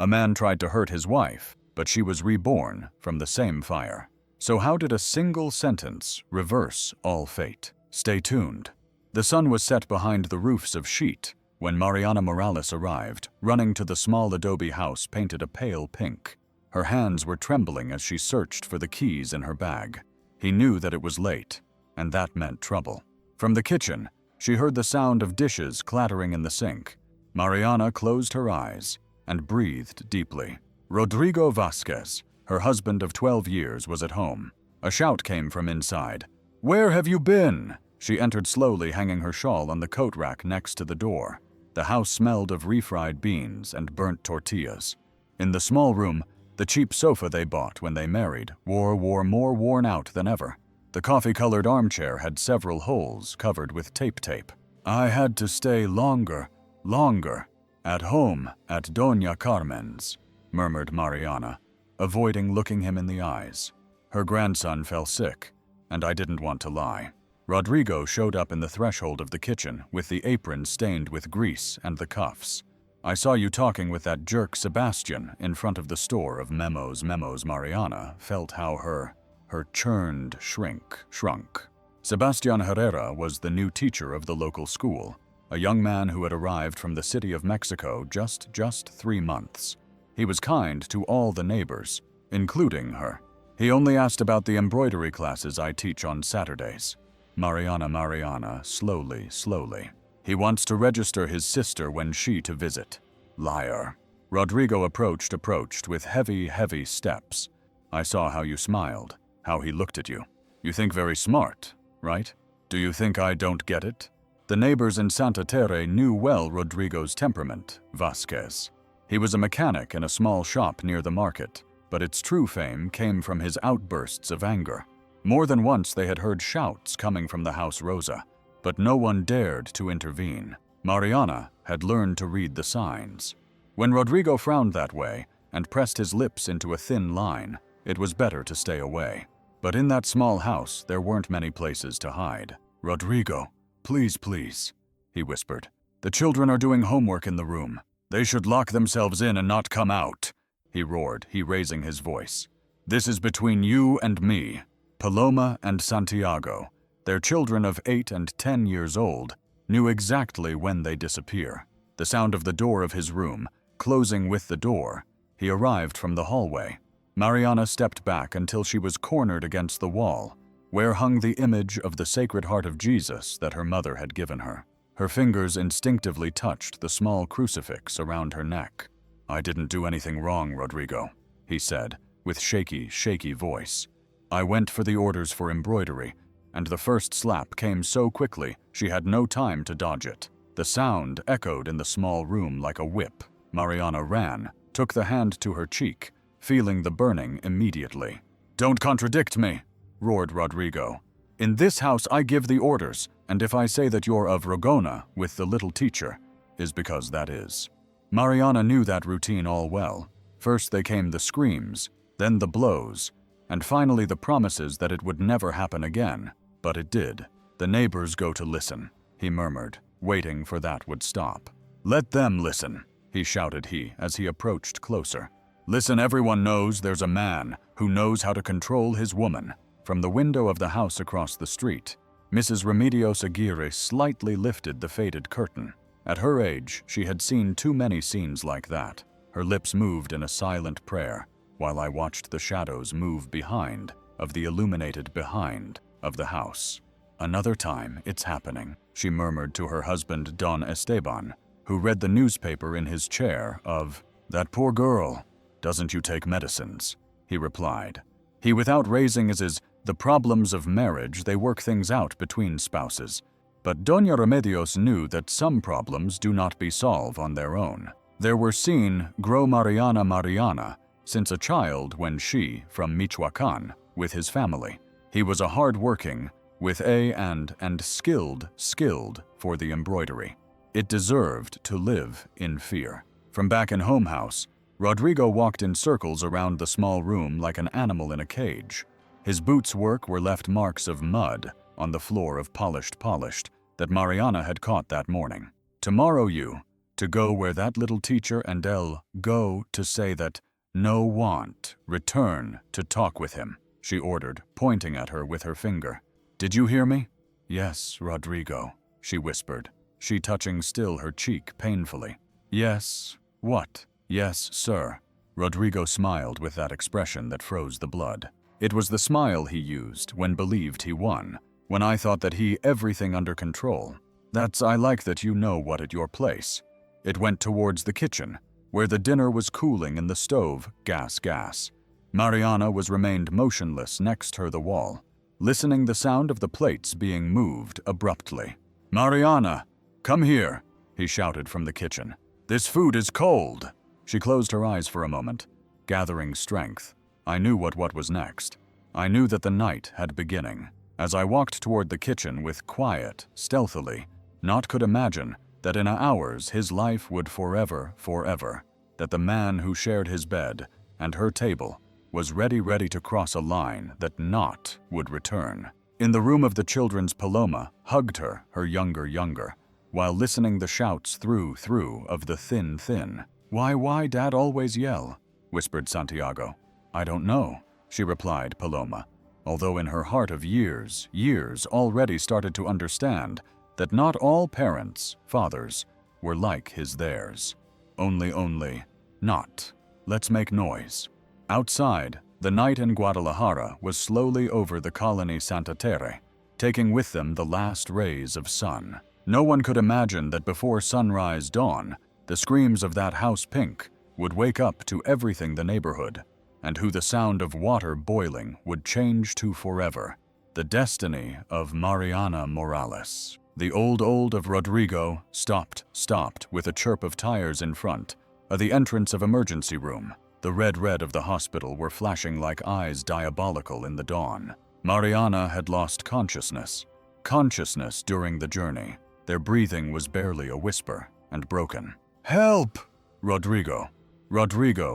A man tried to hurt his wife, but she was reborn from the same fire. So how did a single sentence reverse all fate? Stay tuned. The sun was set behind the roofs of sheet when Mariana Morales arrived, running to the small adobe house painted a pale pink. Her hands were trembling as she searched for the keys in her bag. He knew that it was late, and that meant trouble. From the kitchen, she heard the sound of dishes clattering in the sink. Mariana closed her eyes and breathed deeply. Rodrigo Vasquez, her husband of 12 years, was at home. A shout came from inside. "Where have you been?" She entered slowly, hanging her shawl on the coat rack next to the door. The house smelled of refried beans and burnt tortillas. In the small room, the cheap sofa they bought when they married wore more worn out than ever. The coffee-colored armchair had several holes covered with tape. "I had to stay longer, at home at Doña Carmen's," murmured Mariana, avoiding looking him in the eyes. "Her grandson fell sick, and I didn't want to lie." Rodrigo showed up in the threshold of the kitchen with the apron stained with grease and the cuffs. "I saw you talking with that jerk Sebastian in front of the store of memos. Mariana felt how her churned shrunk. Sebastian Herrera was the new teacher of the local school, a young man who had arrived from the city of Mexico just 3 months. He was kind to all the neighbors, including her. He only asked about the embroidery classes I teach on Saturdays. Mariana, slowly. He wants to register his sister when she to visit. Liar. Rodrigo approached with heavy steps. "I saw how you smiled, how he looked at you. You think very smart, right? Do you think I don't get it?" The neighbors in Santa Tere knew well Rodrigo's temperament, Vasquez. He was a mechanic in a small shop near the market, but its true fame came from his outbursts of anger. More than once they had heard shouts coming from the House Rosa, but no one dared to intervene. Mariana had learned to read the signs. When Rodrigo frowned that way and pressed his lips into a thin line, it was better to stay away. But in that small house, there weren't many places to hide. "Rodrigo, please," he whispered. "The children are doing homework in the room. They should lock themselves in and not come out," he roared, raising his voice. "This is between you and me. Paloma and Santiago, their children of 8 and 10 years old, knew exactly when they disappear." The sound of the door of his room closing with the door, he arrived from the hallway. Mariana stepped back until she was cornered against the wall, where hung the image of the Sacred Heart of Jesus that her mother had given her. Her fingers instinctively touched the small crucifix around her neck. "I didn't do anything wrong, Rodrigo," he said, with shaky voice. "I went for the orders for embroidery, and the first slap came so quickly she had no time to dodge it. The sound echoed in the small room like a whip. Mariana ran, took the hand to her cheek, feeling the burning immediately. "Don't contradict me," roared Rodrigo. "In this house I give the orders, and if I say that you're of Rogona with the little teacher, is because that is." Mariana knew that routine all well. First they came the screams, then the blows, and finally the promises that it would never happen again. But it did. "The neighbors go to listen," he murmured, waiting for that would stop. "Let them listen," he shouted as he approached closer. "Listen, everyone knows there's a man who knows how to control his woman." From the window of the house across the street, Mrs. Remedios Aguirre slightly lifted the faded curtain. At her age, she had seen too many scenes like that. Her lips moved in a silent prayer, while I watched the shadows move behind of the illuminated behind of the house. "Another time, it's happening," she murmured to her husband Don Esteban, who read the newspaper in his chair of, "That poor girl. Doesn't you take medicines?" he replied. He, without raising his, "The problems of marriage, they work things out between spouses." But Doña Remedios knew that some problems do not be solved on their own. There were seen grow Mariana since a child when she, from Michoacán, with his family. He was a hard-working, with and skilled for the embroidery. It deserved to live in fear. From back in home house, Rodrigo walked in circles around the small room like an animal in a cage. His boots' work were left marks of mud on the floor of polished that Mariana had caught that morning. Tomorrow to go where that little teacher and Elle go to say that no want, return to talk with him, she ordered, pointing at her with her finger. Did you hear me? Yes, Rodrigo, she whispered, she touching still her cheek painfully. Yes, what? Yes, sir. Rodrigo smiled with that expression that froze the blood. It was the smile he used when believed he won, when I thought that he everything under control. That's I like that you know what at your place. It went towards the kitchen, where the dinner was cooling in the stove, gas. Mariana was remained motionless next her the wall, listening the sound of the plates being moved abruptly. Mariana, come here, he shouted from the kitchen. This food is cold. She closed her eyes for a moment, gathering strength. I knew what was next. I knew that the night had beginning. As I walked toward the kitchen with quiet, stealthily, not could imagine that in hours his life would forever, that the man who shared his bed and her table was ready to cross a line that not would return. In the room of the children's Paloma hugged her younger, while listening the shouts through of the thin. Why Dad always yell? Whispered Santiago. I don't know, she replied, Paloma, although in her heart of years already started to understand that not all parents, fathers, were like his theirs. Only, not. Let's make noise. Outside, the night in Guadalajara was slowly over the colony Santa Terre, taking with them the last rays of sun. No one could imagine that before sunrise dawn, the screams of that house pink would wake up to everything the neighborhood, and who the sound of water boiling would change to forever. The destiny of Mariana Morales. The old of Rodrigo stopped with a chirp of tires in front of the entrance of emergency room. The red of the hospital were flashing like eyes diabolical in the dawn. Mariana had lost consciousness during the journey. Their breathing was barely a whisper and broken. Help! Rodrigo,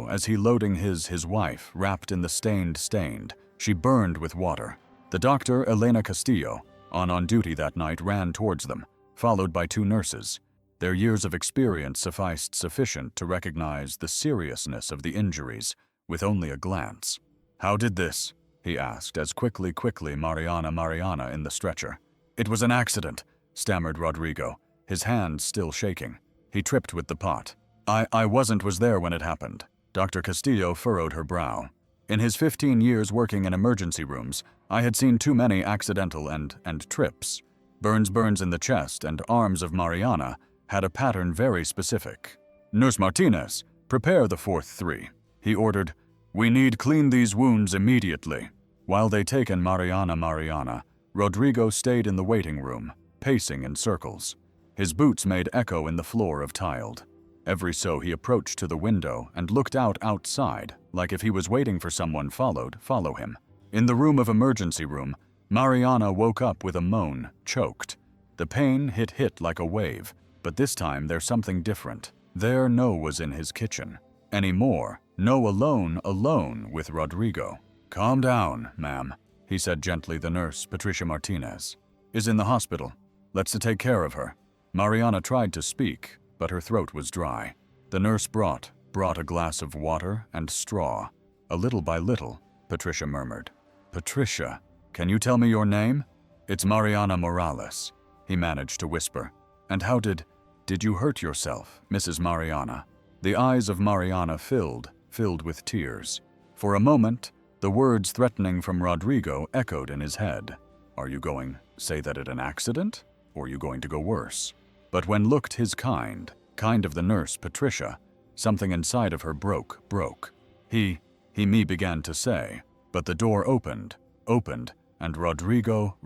as he loading his wife, wrapped in the stained, she burned with water. The doctor, Elena Castillo, on duty that night, ran towards them, followed by 2 nurses. Their years of experience sufficient to recognize the seriousness of the injuries with only a glance. How did this? He asked as quickly Mariana in the stretcher. It was an accident, stammered Rodrigo, his hands still shaking. He tripped with the pot. I was there when it happened. Dr. Castillo furrowed her brow. In his 15 years working in emergency rooms, I had seen too many accidental and trips. Burns in the chest and arms of Mariana had a pattern very specific. Nurse Martinez, prepare the 4th 3. He ordered, we need clean these wounds immediately. While they taken Mariana, Rodrigo stayed in the waiting room, pacing in circles. His boots made echo in the floor of tiled. Every so he approached to the window and looked outside, like if he was waiting for someone follow him. In the room of emergency room, Mariana woke up with a moan, choked. The pain hit like a wave, but this time there's something different. There no was in his kitchen. Anymore, no alone with Rodrigo. Calm down, ma'am, he said gently. The nurse, Patricia Martinez, is in the hospital. Let's take care of her. Mariana tried to speak, but her throat was dry. The nurse brought a glass of water and straw. A little by little, Patricia murmured. Patricia, can you tell me your name? It's Mariana Morales, he managed to whisper. And how did you hurt yourself, Mrs. Mariana? The eyes of Mariana filled with tears. For a moment, the words threatening from Rodrigo echoed in his head. Are you going say that it an accident, or are you going to go worse? But when looked his kind of the nurse, Patricia, something inside of her broke. He began to say, but the door opened, and Rodrigo,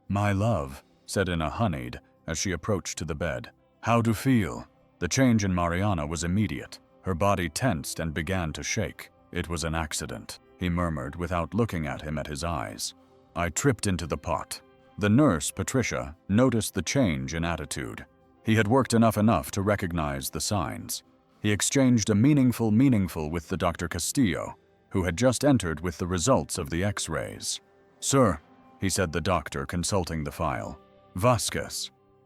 my love, said in a honeyed as she approached to the bed. How do feel? The change in Mariana was immediate. Her body tensed and began to shake. It was an accident, he murmured without looking at him at his eyes. I tripped into the pot. The nurse, Patricia, noticed the change in attitude. He had worked enough to recognize the signs. He exchanged a meaningful with the Dr. Castillo, who had just entered with the results of the X-rays. Sir, he said, the doctor consulting the file.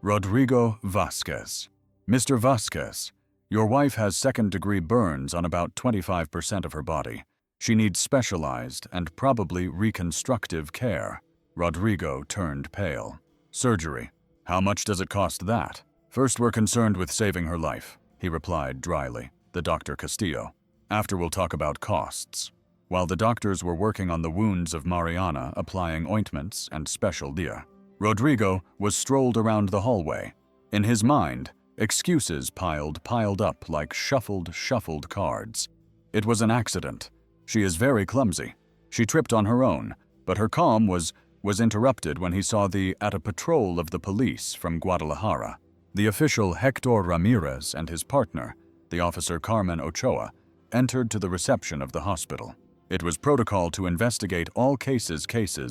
Rodrigo Vasquez. Mr. Vasquez, your wife has second-degree burns on about 25% of her body. She needs specialized and probably reconstructive care. Rodrigo turned pale. Surgery. How much does it cost that? First, we're concerned with saving her life, he replied dryly, the Dr. Castillo. After, we'll talk about costs. While the doctors were working on the wounds of Mariana, applying ointments and special gear, Rodrigo was strolled around the hallway. In his mind, excuses piled up like shuffled cards. It was an accident. She is very clumsy. She tripped on her own, but her calm was interrupted when he saw at a patrol of the police from Guadalajara. The official Hector Ramirez and his partner, the officer Carmen Ochoa, entered to the reception of the hospital. It was protocol to investigate all cases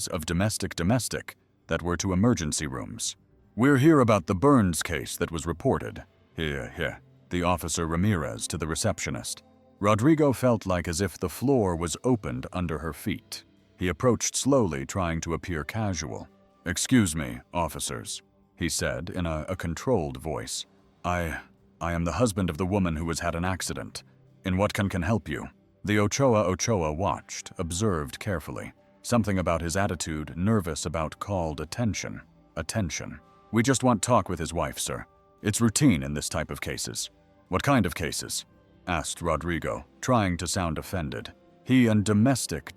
of domestic that were to emergency rooms. We're here about the Burns case that was reported. Here, the officer Ramirez to the receptionist. Rodrigo felt like as if the floor was opened under her feet. He approached slowly, trying to appear casual. Excuse me, officers, he said in a controlled voice. I am the husband of the woman who has had an accident. In what can help you? The Ochoa watched, observed carefully. Something about his attitude, nervous about called attention. We just want talk with his wife, sir. It's routine in this type of cases. What kind of cases? Asked Rodrigo, trying to sound offended. He and domestic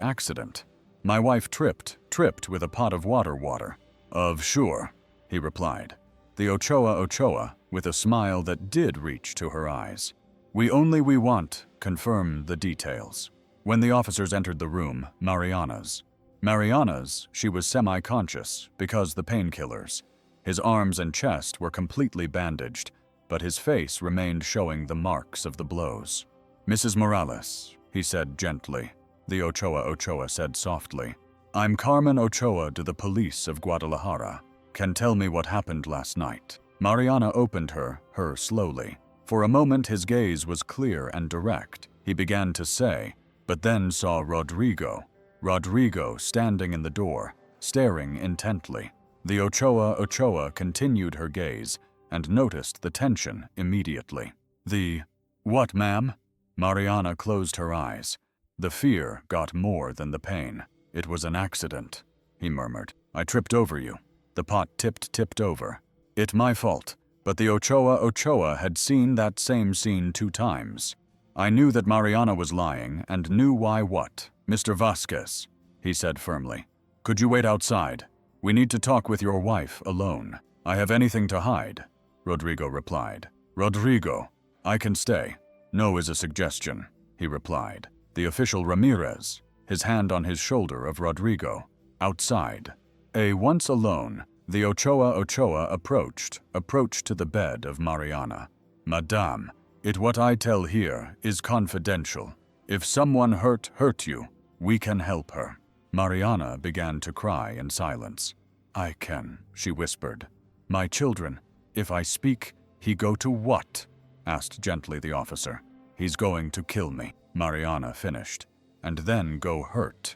accident. My wife tripped with a pot of water. Sure, he replied. The Ochoa, with a smile that did reach to her eyes. We want, confirm the details. When the officers entered the room, Mariana's, she was semi-conscious because the painkillers. His arms and chest were completely bandaged, but his face remained showing the marks of the blows. Mrs. Morales, he said gently. The Ochoa said softly. I'm Carmen Ochoa to the police of Guadalajara. Can tell me what happened last night. Mariana opened her slowly. For a moment his gaze was clear and direct. He began to say, but then saw Rodrigo standing in the door, staring intently. The Ochoa continued her gaze and noticed the tension immediately. What, ma'am? Mariana closed her eyes. The fear got more than the pain. It was an accident, he murmured. I tripped over you. The pot tipped over. It my fault, but the Ochoa had seen that same scene 2 times. I knew that Mariana was lying and knew why what. Mr. Vasquez, he said firmly. Could you wait outside? We need to talk with your wife alone. I have anything to hide, Rodrigo replied. Rodrigo, I can stay. No is a suggestion, he replied. The official Ramirez, his hand on his shoulder of Rodrigo, outside. Once alone, the Ochoa approached to the bed of Mariana. Madame, what I tell here is confidential. If someone hurt you, we can help her. Mariana began to cry in silence. I can, she whispered. My children, if I speak, he go to what? Asked gently the officer. He's going to kill me, Mariana finished. And then go hurt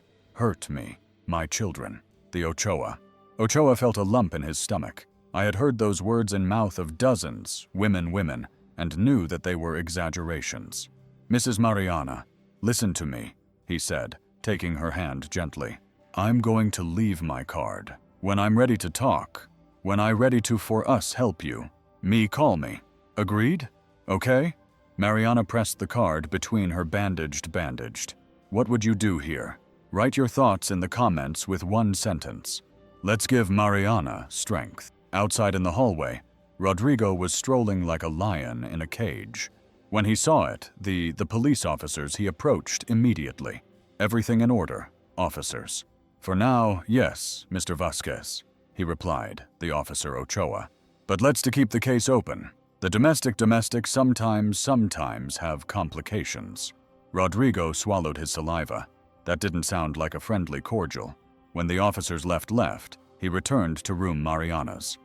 me, my children. The Ochoa felt a lump in his stomach. I had heard those words in mouth of dozens, women, and knew that they were exaggerations. Mrs. Mariana, listen to me, he said, taking her hand gently. I'm going to leave my card. When I'm ready to talk, when I'm ready to for us help you, call me. Agreed? Okay? Mariana pressed the card between her bandaged. What would you do here? Write your thoughts in the comments with 1 sentence. Let's give Mariana strength. Outside in the hallway, Rodrigo was strolling like a lion in a cage. When he saw it, the police officers he approached immediately. Everything in order, officers. For now, yes, Mr. Vasquez, he replied, the officer Ochoa. But let's to keep the case open. The domestic sometimes have complications. Rodrigo swallowed his saliva. That didn't sound like a friendly cordial. When the officers left, he returned to room Mariana's.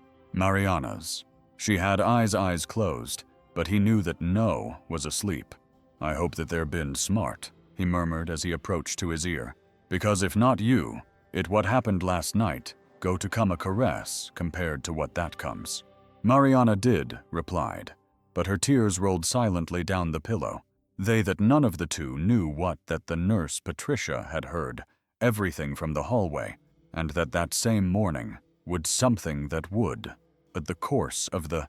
She had eyes closed, but he knew that No was asleep. I hope that they're been smart, he murmured as he approached to his ear. Because if not you, what happened last night go to come a caress compared to what that comes. Mariana did, replied, but her tears rolled silently down the pillow. They that none of the two knew what that the nurse Patricia had heard, everything from the hallway, and that same morning would something that would, at the course of the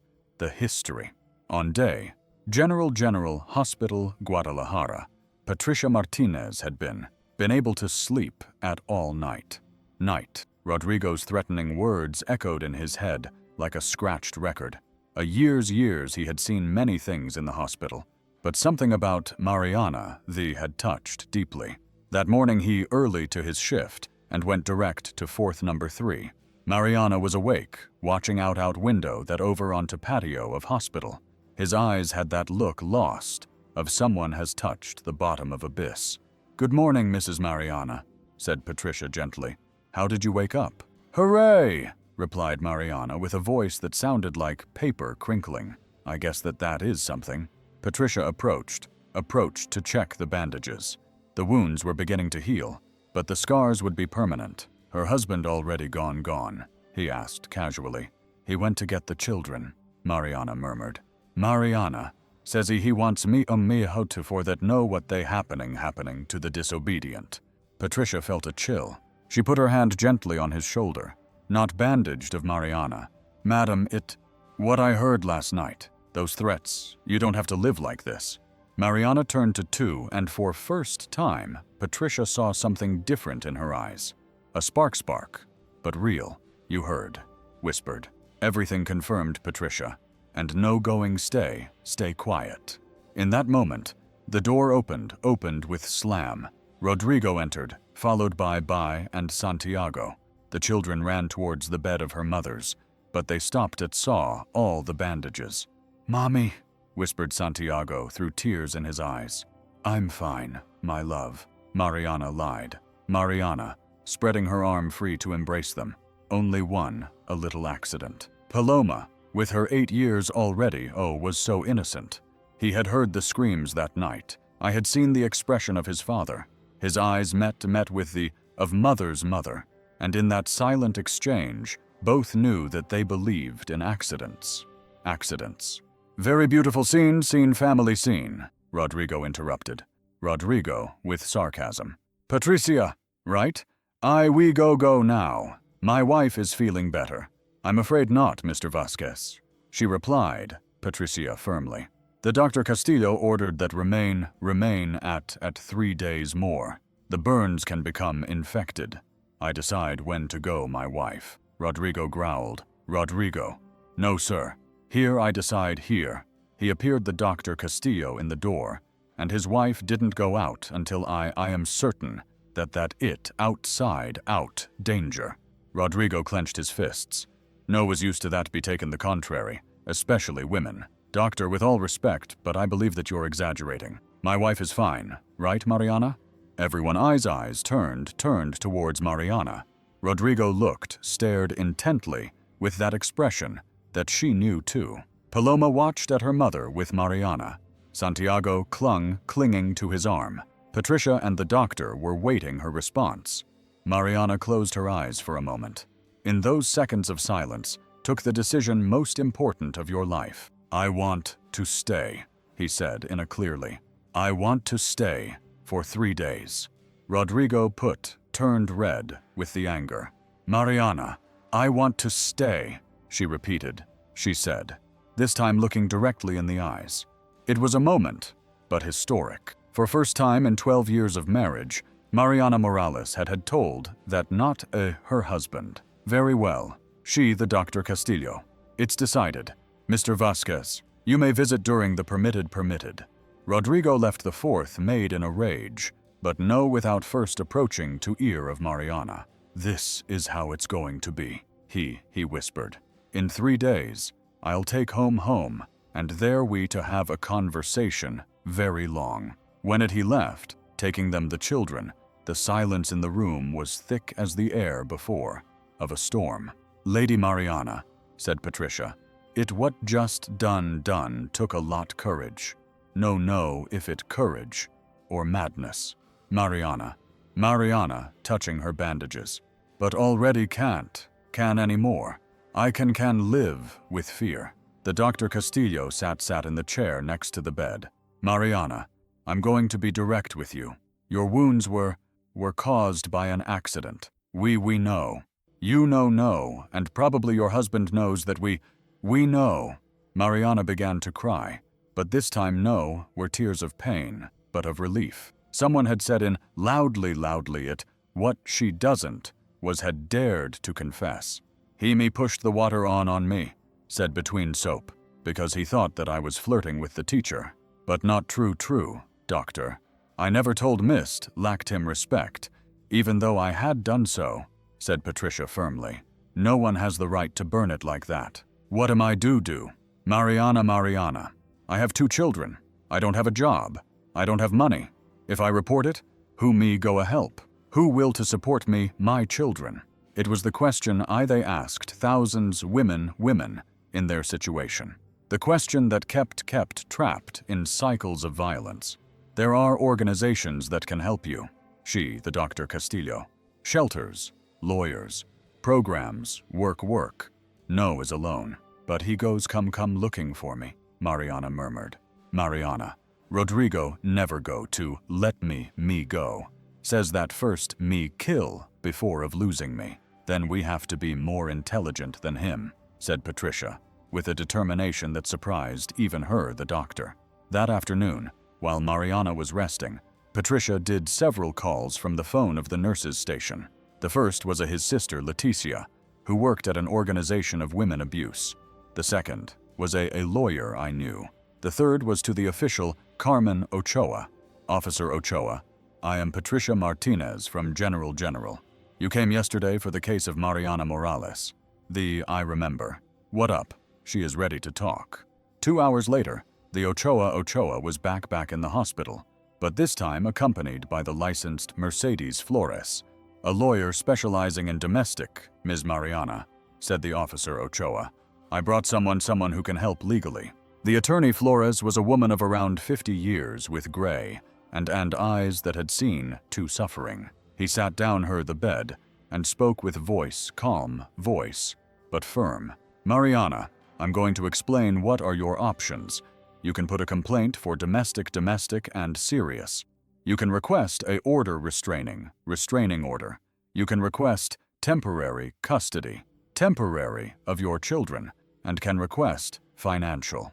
history. On day, General Hospital Guadalajara, Patricia Martinez had been able to sleep at all night. Rodrigo's threatening words echoed in his head like a scratched record. A years he had seen many things in the hospital, but something about Mariana had touched deeply. That morning he early to his shift and went direct to fourth number 3. Mariana was awake, watching out window that over onto patio of hospital. His eyes had that look lost, of someone has touched the bottom of abyss. "Good morning, Mrs. Mariana," said Patricia gently. "How did you wake up?" "Hooray!" replied Mariana with a voice that sounded like paper crinkling. "I guess that is something." Patricia approached to check the bandages. The wounds were beginning to heal, but the scars would be permanent. "Her husband already gone?" he asked casually. "He went to get the children," Mariana murmured. "Mariana says he wants me how to for that know what they happening to the disobedient." Patricia felt a chill. She put her hand gently on his shoulder, not bandaged of Mariana. "Madam, what I heard last night, those threats, you don't have to live like this." Mariana turned to two, and for first time, Patricia saw something different in her eyes. A spark, but real. "You heard," whispered. "Everything confirmed, Patricia. And no going stay quiet." In that moment, the door opened with slam. Rodrigo entered, followed by Bai and Santiago. The children ran towards the bed of her mother's, but they stopped saw all the bandages. "Mommy," whispered Santiago through tears in his eyes. "I'm fine, my love," Mariana lied. Mariana, spreading her arm free to embrace them. Only one, a little accident. Paloma, with her 8 years already, was so innocent. He had heard the screams that night. I had seen the expression of his father. His eyes met with the of mother's mother, and in that silent exchange, both knew that they believed in accidents. "Very beautiful scene, family scene," Rodrigo interrupted. Rodrigo, with sarcasm. "Patricia, right? We go now. My wife is feeling better." "I'm afraid not, Mr. Vasquez," she replied, Patricia firmly. "The Dr. Castillo ordered that remain at 3 days more. The burns can become infected. I decide when to go, my wife." Rodrigo growled. "Rodrigo." "No, sir. Here I decide here." He appeared the Dr. Castillo in the door, and his wife didn't go out until I am certain that outside danger. Rodrigo clenched his fists. No was used to that be taken the contrary, especially women. "Doctor, with all respect, but I believe that you're exaggerating. My wife is fine, right, Mariana?" Everyone's eyes turned towards Mariana. Rodrigo stared intently, with that expression that she knew too. Paloma watched at her mother with Mariana. Santiago clinging to his arm. Patricia and the doctor were waiting her response. Mariana closed her eyes for a moment. In those seconds of silence, took the decision most important of your life. "I want to stay," he said clearly. "I want to stay for 3 days." Rodrigo turned red with the anger. "Mariana, I want to stay," she repeated. She said, this time looking directly in the eyes. It was a moment, but historic. For first time in 12 years of marriage, Mariana Morales had told that not her husband. "Very well. She, the Dr. Castillo. It's decided. Mr. Vasquez, you may visit during the permitted." Rodrigo left the fourth maid in a rage, but no without first approaching to ear of Mariana. "This is how it's going to be," he whispered. "In 3 days, I'll take home, and there we to have a conversation very long." When he left, taking them the children, the silence in the room was thick as the air before of a storm. "Lady Mariana," said Patricia, "it what just done took a lot courage. No, if it courage or madness." Mariana, touching her bandages. "But already can any more." I can live with fear. The Dr. Castillo sat in the chair next to the bed. Mariana, I'm going to be direct with you. Your wounds were caused by an accident. We know. You know, and probably your husband knows that we know. Mariana began to cry, but this time no were tears of pain, but of relief. Someone had said in loudly it, what she doesn't was had dared to confess. Me pushed the water on me, said between soap, because he thought that I was flirting with the teacher. But not true, doctor. I never told Mist lacked him respect, even though I had done so, said Patricia firmly. No one has the right to burn it like that. What am I do? Mariana. I have 2 children. I don't have a job. I don't have money. If I report it, who me go a help? Who will to support me, my children? It was the question they asked thousands women in their situation. The question that kept trapped in cycles of violence. There are organizations that can help you. The Dr. Castillo. Shelters, lawyers, programs, work. No is alone. But he goes come looking for me, Mariana murmured. Mariana, Rodrigo never go to let me go. Says that first me kill before of losing me. Then we have to be more intelligent than him, said Patricia, with a determination that surprised even her, the doctor. That afternoon, while Mariana was resting, Patricia did several calls from the phone of the nurses' station. The first was his sister, Leticia, who worked at an organization of women abuse. The second was a lawyer I knew. The third was to the official Carmen Ochoa. Officer Ochoa, I am Patricia Martinez from General. You came yesterday for the case of Mariana Morales. I remember. What up? She is ready to talk. 2 hours later, the Ochoa was back in the hospital, but this time accompanied by the licensed Mercedes Flores, a lawyer specializing in domestic, Ms. Mariana, said the officer Ochoa. I brought someone who can help legally. The attorney Flores was a woman of around 50 years with gray and eyes that had seen to suffering. He sat down the bed and spoke with calm voice, but firm. Mariana, I'm going to explain what are your options. You can put a complaint for domestic and serious. You can request a restraining order. You can request temporary custody, temporary of your children, and can request financial,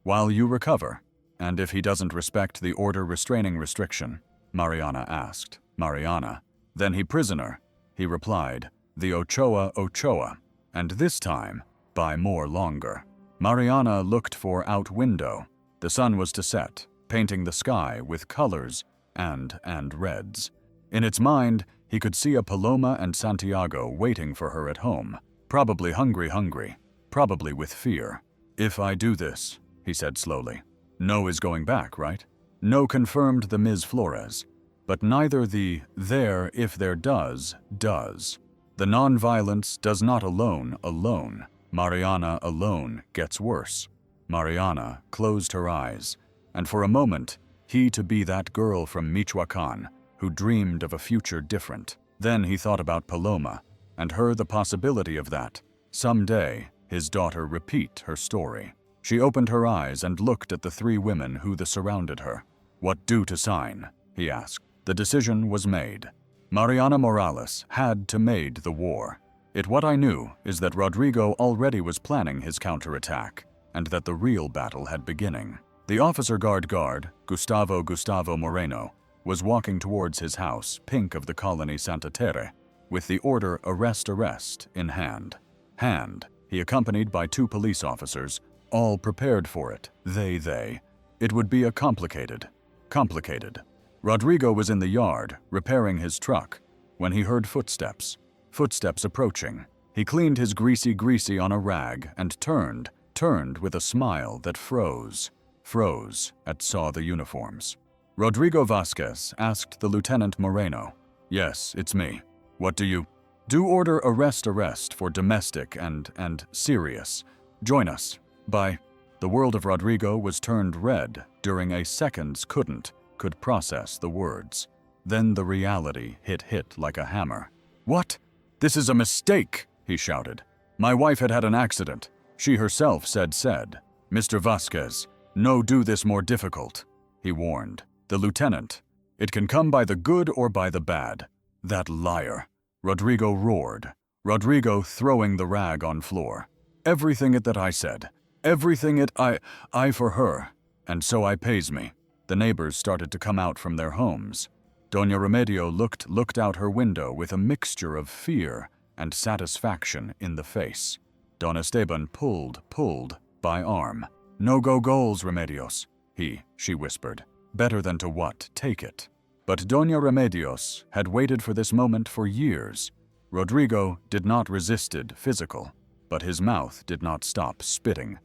while you recover. And if he doesn't respect the restraining restriction, Mariana asked. Mariana, then he prisoner, he replied, the Ochoa, and this time, by more longer. Mariana looked for out window. The sun was to set, painting the sky with colors and reds. In its mind, he could see a Paloma and Santiago waiting for her at home, probably hungry, probably with fear. If I do this, he said slowly. No is going back, right? No, confirmed the Ms. Flores. But neither the there if there does. The non-violence does not alone. Mariana alone gets worse. Mariana closed her eyes, and for a moment, he to be that girl from Michoacan who dreamed of a future different. Then he thought about Paloma, and the possibility of that. Someday, his daughter repeat her story. She opened her eyes and looked at the 3 women who surrounded her. What do to sign? He asked. The decision was made. Mariana Morales had to made the war. What I knew is that Rodrigo already was planning his counterattack, and that the real battle had beginning. The officer guard, Gustavo Moreno, was walking towards his house, pink of the colony Santa Terre, with the order arrest in hand. He accompanied by 2 police officers, all prepared for it. It would be a complicated. Rodrigo was in the yard, repairing his truck, when he heard footsteps approaching. He cleaned his greasy on a rag and turned with a smile that froze at saw the uniforms. Rodrigo Vasquez asked the Lieutenant Moreno, Yes, it's me. What do you? Do order arrest for domestic and serious. Join us. By. The world of Rodrigo was turned red during a seconds could process the words. Then the reality hit like a hammer. What? This is a mistake, he shouted. My wife had had an accident. She herself said. Mr. Vasquez, no do this more difficult, he warned. The lieutenant. It can come by the good or by the bad. That liar. Rodrigo roared. Rodrigo throwing the rag on floor. Everything it that I said. Everything it I for her. And so I pays me. The neighbors started to come out from their homes. Doña Remedio looked out her window with a mixture of fear and satisfaction in the face. Don Esteban pulled by arm. No go goals, Remedios, she whispered. Better than to what? Take it. But Doña Remedios had waited for this moment for years. Rodrigo did not resisted physical, but his mouth did not stop spitting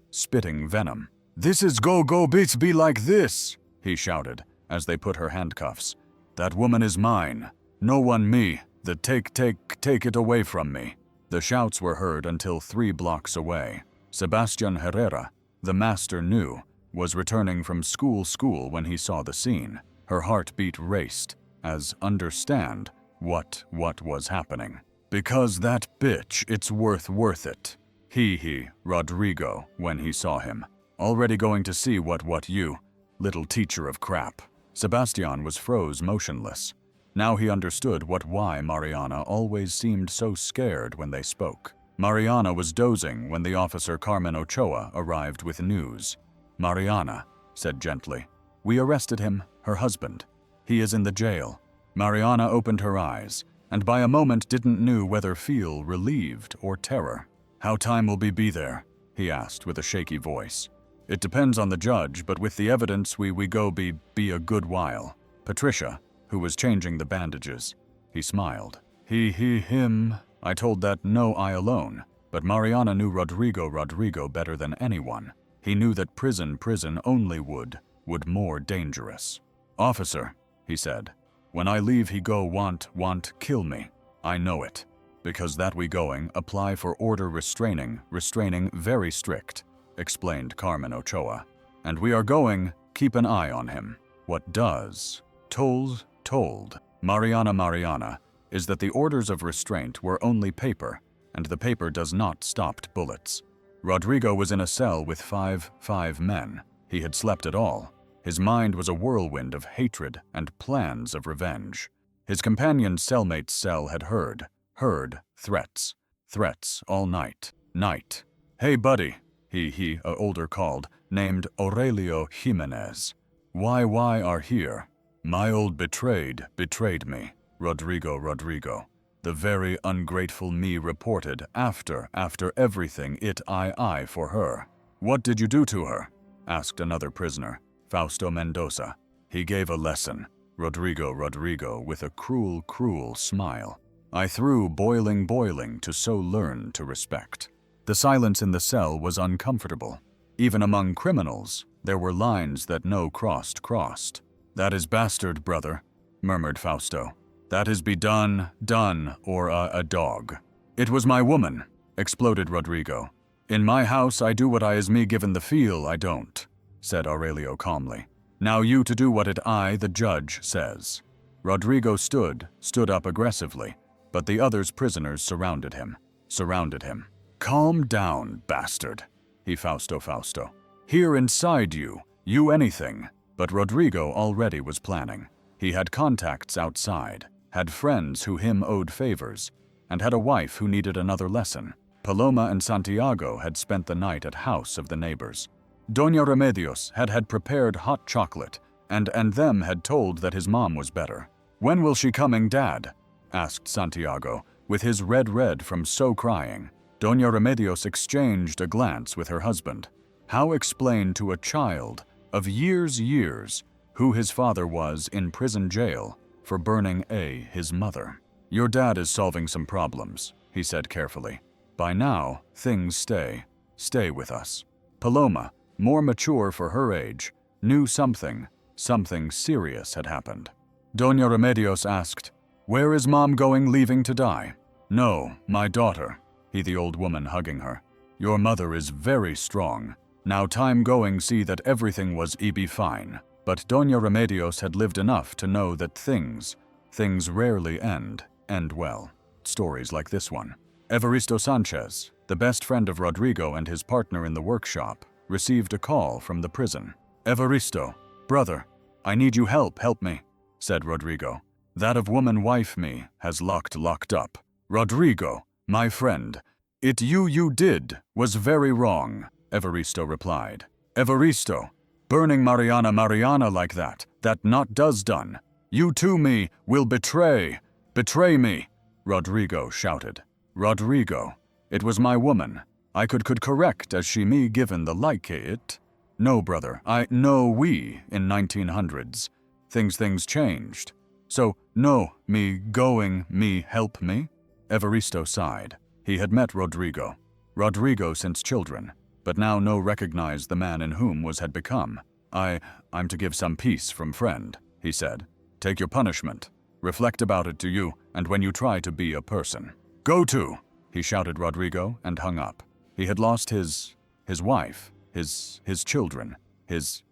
venom. This is go bits be like this, he shouted as they put her handcuffs. That woman is mine. No one me. The take it away from me. The shouts were heard until 3 blocks away. Sebastian Herrera, the master knew, was returning from school when he saw the scene. Her heartbeat raced, as understand what was happening. Because that bitch, it's worth it. He, Rodrigo, when he saw him. Already going to see what you, little teacher of crap. Sebastian was froze motionless. Now he understood why Mariana always seemed so scared when they spoke. Mariana was dozing when the officer Carmen Ochoa arrived with news. Mariana said gently, "We arrested him, her husband. He is in the jail." Mariana opened her eyes, and by a moment didn't knew whether feel relieved or terror. "How time will be there?" he asked with a shaky voice. "It depends on the judge, but with the evidence we go be a good while." Patricia, who was changing the bandages. He smiled. Him. I told that no I alone, but Mariana knew Rodrigo better than anyone. He knew that prison only would more dangerous. "Officer," he said, "when I leave he go want kill me. I know it. Because that we going, apply for order restraining very strict," explained Carmen Ochoa. "And we are going, keep an eye on him. What does? Told Mariana is that the orders of restraint were only paper, and the paper does not stopped bullets. Rodrigo was in a cell with five men. He had slept at all. His mind was a whirlwind of hatred and plans of revenge. His companion's cellmate's cell had heard threats all night. Hey buddy, he older called, named Aurelio Jimenez. Why are here? My old betrayed me. Rodrigo. The very ungrateful me reported after everything I for her. What did you do to her? Asked another prisoner, Fausto Mendoza. He gave a lesson. Rodrigo with a cruel smile. I threw boiling to so learn to respect. The silence in the cell was uncomfortable. Even among criminals, there were lines that no crossed. That is bastard, brother, murmured Fausto. That is be done, or a dog. It was my woman, exploded Rodrigo. In my house I do what I is me given the feel I don't, said Aurelio calmly. Now you to do what it I, the judge, says. Rodrigo stood up aggressively, but the others prisoners surrounded him. Calm down, bastard, he Fausto. Here inside you anything. But Rodrigo already was planning. He had contacts outside, had friends who him owed favors, and had a wife who needed another lesson. Paloma and Santiago had spent the night at house of the neighbors. Doña Remedios had prepared hot chocolate, and them had told that his mom was better. When will she coming, Dad? Asked Santiago, with his red from so crying. Doña Remedios exchanged a glance with her husband. How explain to a child of years, who his father was in prison jail for burning his mother? Your dad is solving some problems, he said carefully. By now, things stay with us. Paloma, more mature for her age, knew something serious had happened. Doña Remedios asked, "Where is Mom going, leaving to die?" "No, my daughter," the old woman hugging her. "Your mother is very strong. Now time going see that everything was be fine." But Doña Remedios had lived enough to know that things rarely end well. Stories like this one. Evaristo Sanchez, The best friend of Rodrigo and his partner in the workshop received a call from the prison. "Evaristo, brother, I need you help me," said Rodrigo. "That of woman wife me has locked up." "Rodrigo, my friend, it you did was very wrong," Evaristo replied. "Evaristo, burning Mariana like that not does done. You too me will betray me," Rodrigo shouted. "Rodrigo, it was my woman. I could correct as she me given the like it. No, brother, I know we in 1900s. Things changed. So, no, me going, me help me?" Evaristo sighed. He had met Rodrigo since children, but now no recognized the man in whom had become. I'm to give some peace from friend," he said. "Take your punishment. Reflect about it to you, and when you try to be a person. Go to!" he shouted Rodrigo and hung up. He had lost his wife, his children, his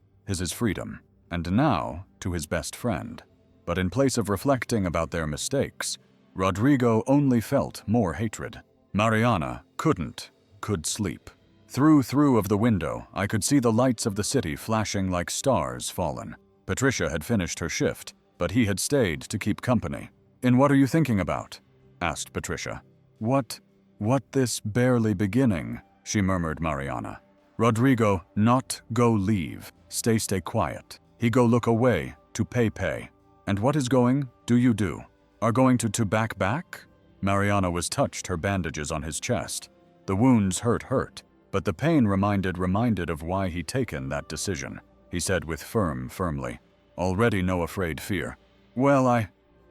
freedom, and now to his best friend. But in place of reflecting about their mistakes, Rodrigo only felt more hatred. Mariana could sleep. Through of the window, I could see the lights of the city flashing like stars fallen. Patricia had finished her shift, but he had stayed to keep company. "In what are you thinking about?" asked Patricia. What this barely beginning," she murmured Mariana. "Rodrigo not go leave, stay quiet. He go look away, to pay. And what is going, do you do? Are going to back? Mariana was touched her bandages on his chest. The wounds hurt, but the pain reminded of why he taken that decision. He said with firmly, "Already no afraid fear. Well,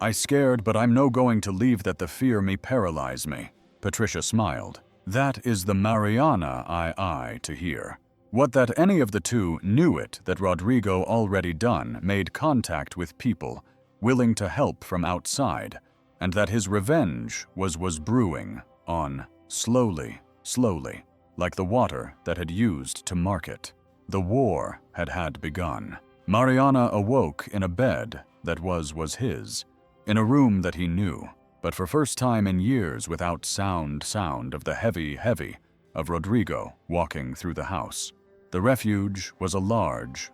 I scared, but I'm no going to leave that the fear me paralyze me." Patricia smiled. "That is the Mariana I to hear. What that any of the two knew it that Rodrigo already done made contact with people willing to help from outside, and that his revenge was brewing on slowly, like the water that had used to mark it. The war had begun. Mariana awoke in a bed that was his, in a room that he knew, but for first time in years without sound of the heavy of Rodrigo walking through the house. The refuge was a large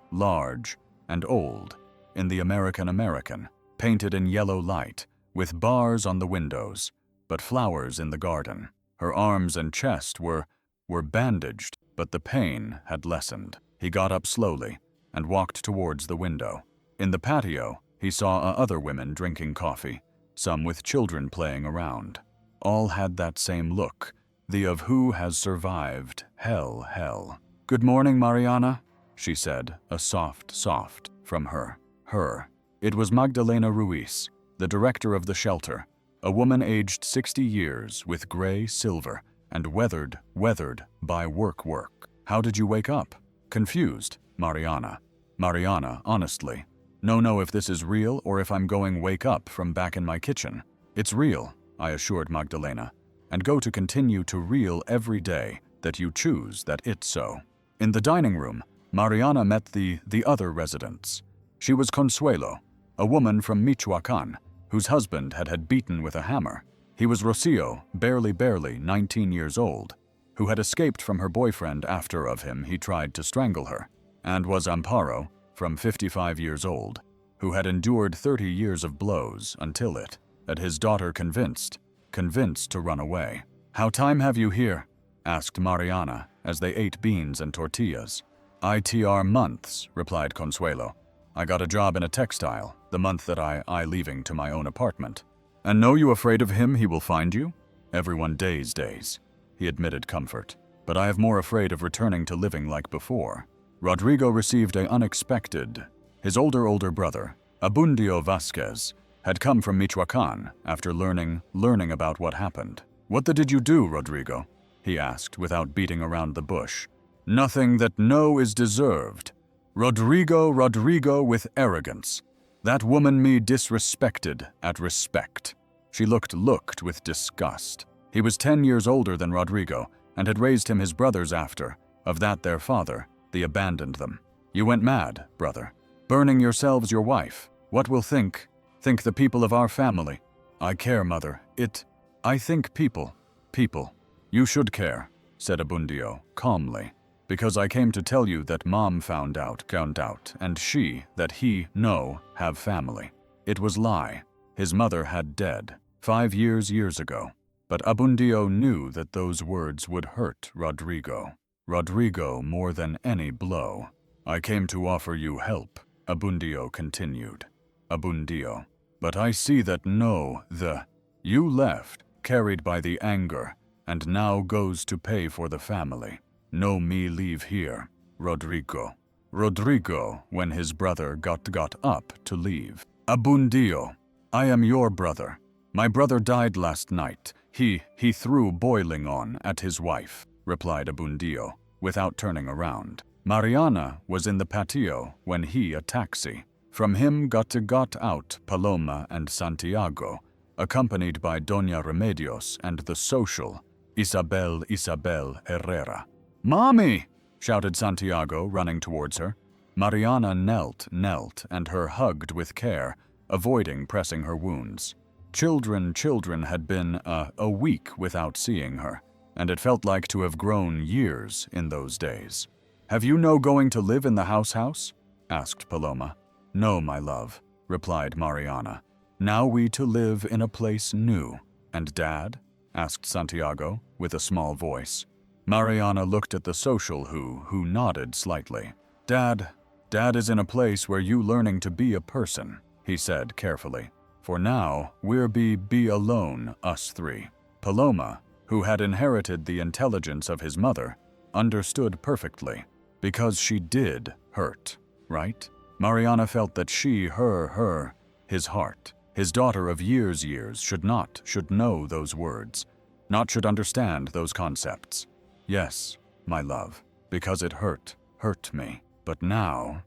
and old, in the American, painted in yellow light, with bars on the windows, but flowers in the garden. Her arms and chest were bandaged, but the pain had lessened. He got up slowly and walked towards the window. In the patio, he saw other women drinking coffee, some with children playing around. All had that same look, the of who has survived hell. "Good morning, Mariana," she said, a soft from her. It was Magdalena Ruiz, the director of the shelter, a woman aged 60 years with gray silver and weathered by work. "How did you wake up?" "Confused, Mariana, honestly. No, if this is real or if I'm going wake up from back in my kitchen." "It's real," I assured Magdalena, "and go to continue to real every day that you choose that it's so." In the dining room, Mariana met the other residents. She was Consuelo, a woman from Michoacan, whose husband had beaten with a hammer. He was Rocio, barely 19 years old, who had escaped from her boyfriend after of him he tried to strangle her, and was Amparo, from 55 years old, who had endured 30 years of blows until his daughter convinced to run away. "How time have you here?" asked Mariana as they ate beans and tortillas. "ITR months," replied Consuelo. "I got a job in a textile, the month that I leaving to my own apartment." "And know you afraid of him he will find you?" "Everyone days," he admitted comfort. "But I have more afraid of returning to living like before." Rodrigo received a unexpected. His older brother, Abundio Vasquez, had come from Michoacan after learning about what happened. "What did you do, Rodrigo?" he asked without beating around the bush. "Nothing that no is deserved. Rodrigo with arrogance. That woman me disrespected at respect." She looked with disgust. He was 10 years older than Rodrigo and had raised him his brothers after, of that their father, they abandoned them. "You went mad, brother. Burning yourselves your wife. What will think the people of our family?" "I care, mother. I think people. You should care, said Abundio, calmly, because I came to tell you that Mom found out, and she, that he, no, have family. It was lie. His mother had dead, 5 years ago. But Abundio knew that those words would hurt Rodrigo. Rodrigo more than any blow. I came to offer you help, Abundio continued. Abundio. But I see that you left, carried by the anger, and now goes to pay for the family. No me leave here, Rodrigo. Rodrigo, when his brother got up to leave. Abundio, I am your brother. My brother died last night. He threw boiling on at his wife, replied Abundio, without turning around. Mariana was in the patio when he a taxi. From him got out Paloma and Santiago, accompanied by Doña Remedios and the social, Isabel Herrera. Mommy! Shouted Santiago, running towards her. Mariana knelt, and her hugged with care, avoiding pressing her wounds. Children had been a week without seeing her, and it felt like to have grown years in those days. Have you no going to live in the house? Asked Paloma. No, my love, replied Mariana. Now we to live in a place new. And Dad? Asked Santiago, with a small voice. Mariana looked at the social who nodded slightly. Dad is in a place where you learning to be a person, he said carefully. For now, we're be alone, us three. Paloma, who had inherited the intelligence of his mother, understood perfectly, because she did hurt, right? Mariana felt that she, his heart, his daughter of years, should know those words, should understand those concepts. Yes, my love, because it hurt me, but now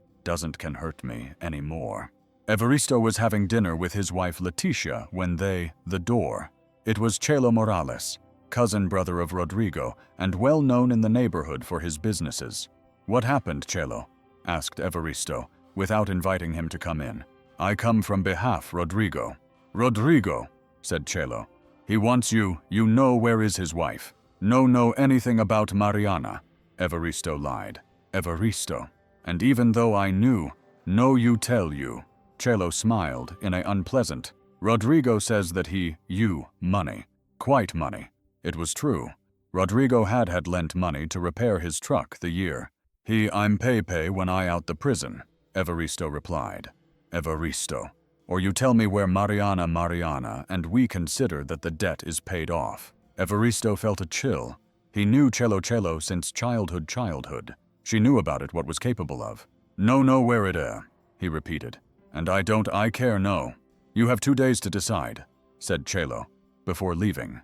can hurt me anymore. Evaristo was having dinner with his wife Leticia when the door. It was Chelo Morales, cousin brother of Rodrigo, and well known in the neighborhood for his businesses. What happened, Chelo? Asked Evaristo, without inviting him to come in. I come from behalf Rodrigo. Rodrigo, said Chelo. He wants you know where is his wife. No know anything about Mariana. Evaristo lied. Evaristo. And even though I knew, no you tell you. Chelo smiled in a unpleasant. Rodrigo says that money. Quite money. It was true. Rodrigo had lent money to repair his truck the year. I'm pay when I out the prison, Evaristo replied. Evaristo. Or you tell me where Mariana, and we consider that the debt is paid off. Evaristo felt a chill. He knew Chelo since childhood. She knew about it, what was capable of. No where it he repeated. And I care no. You have 2 days to decide, said Chelo, before leaving.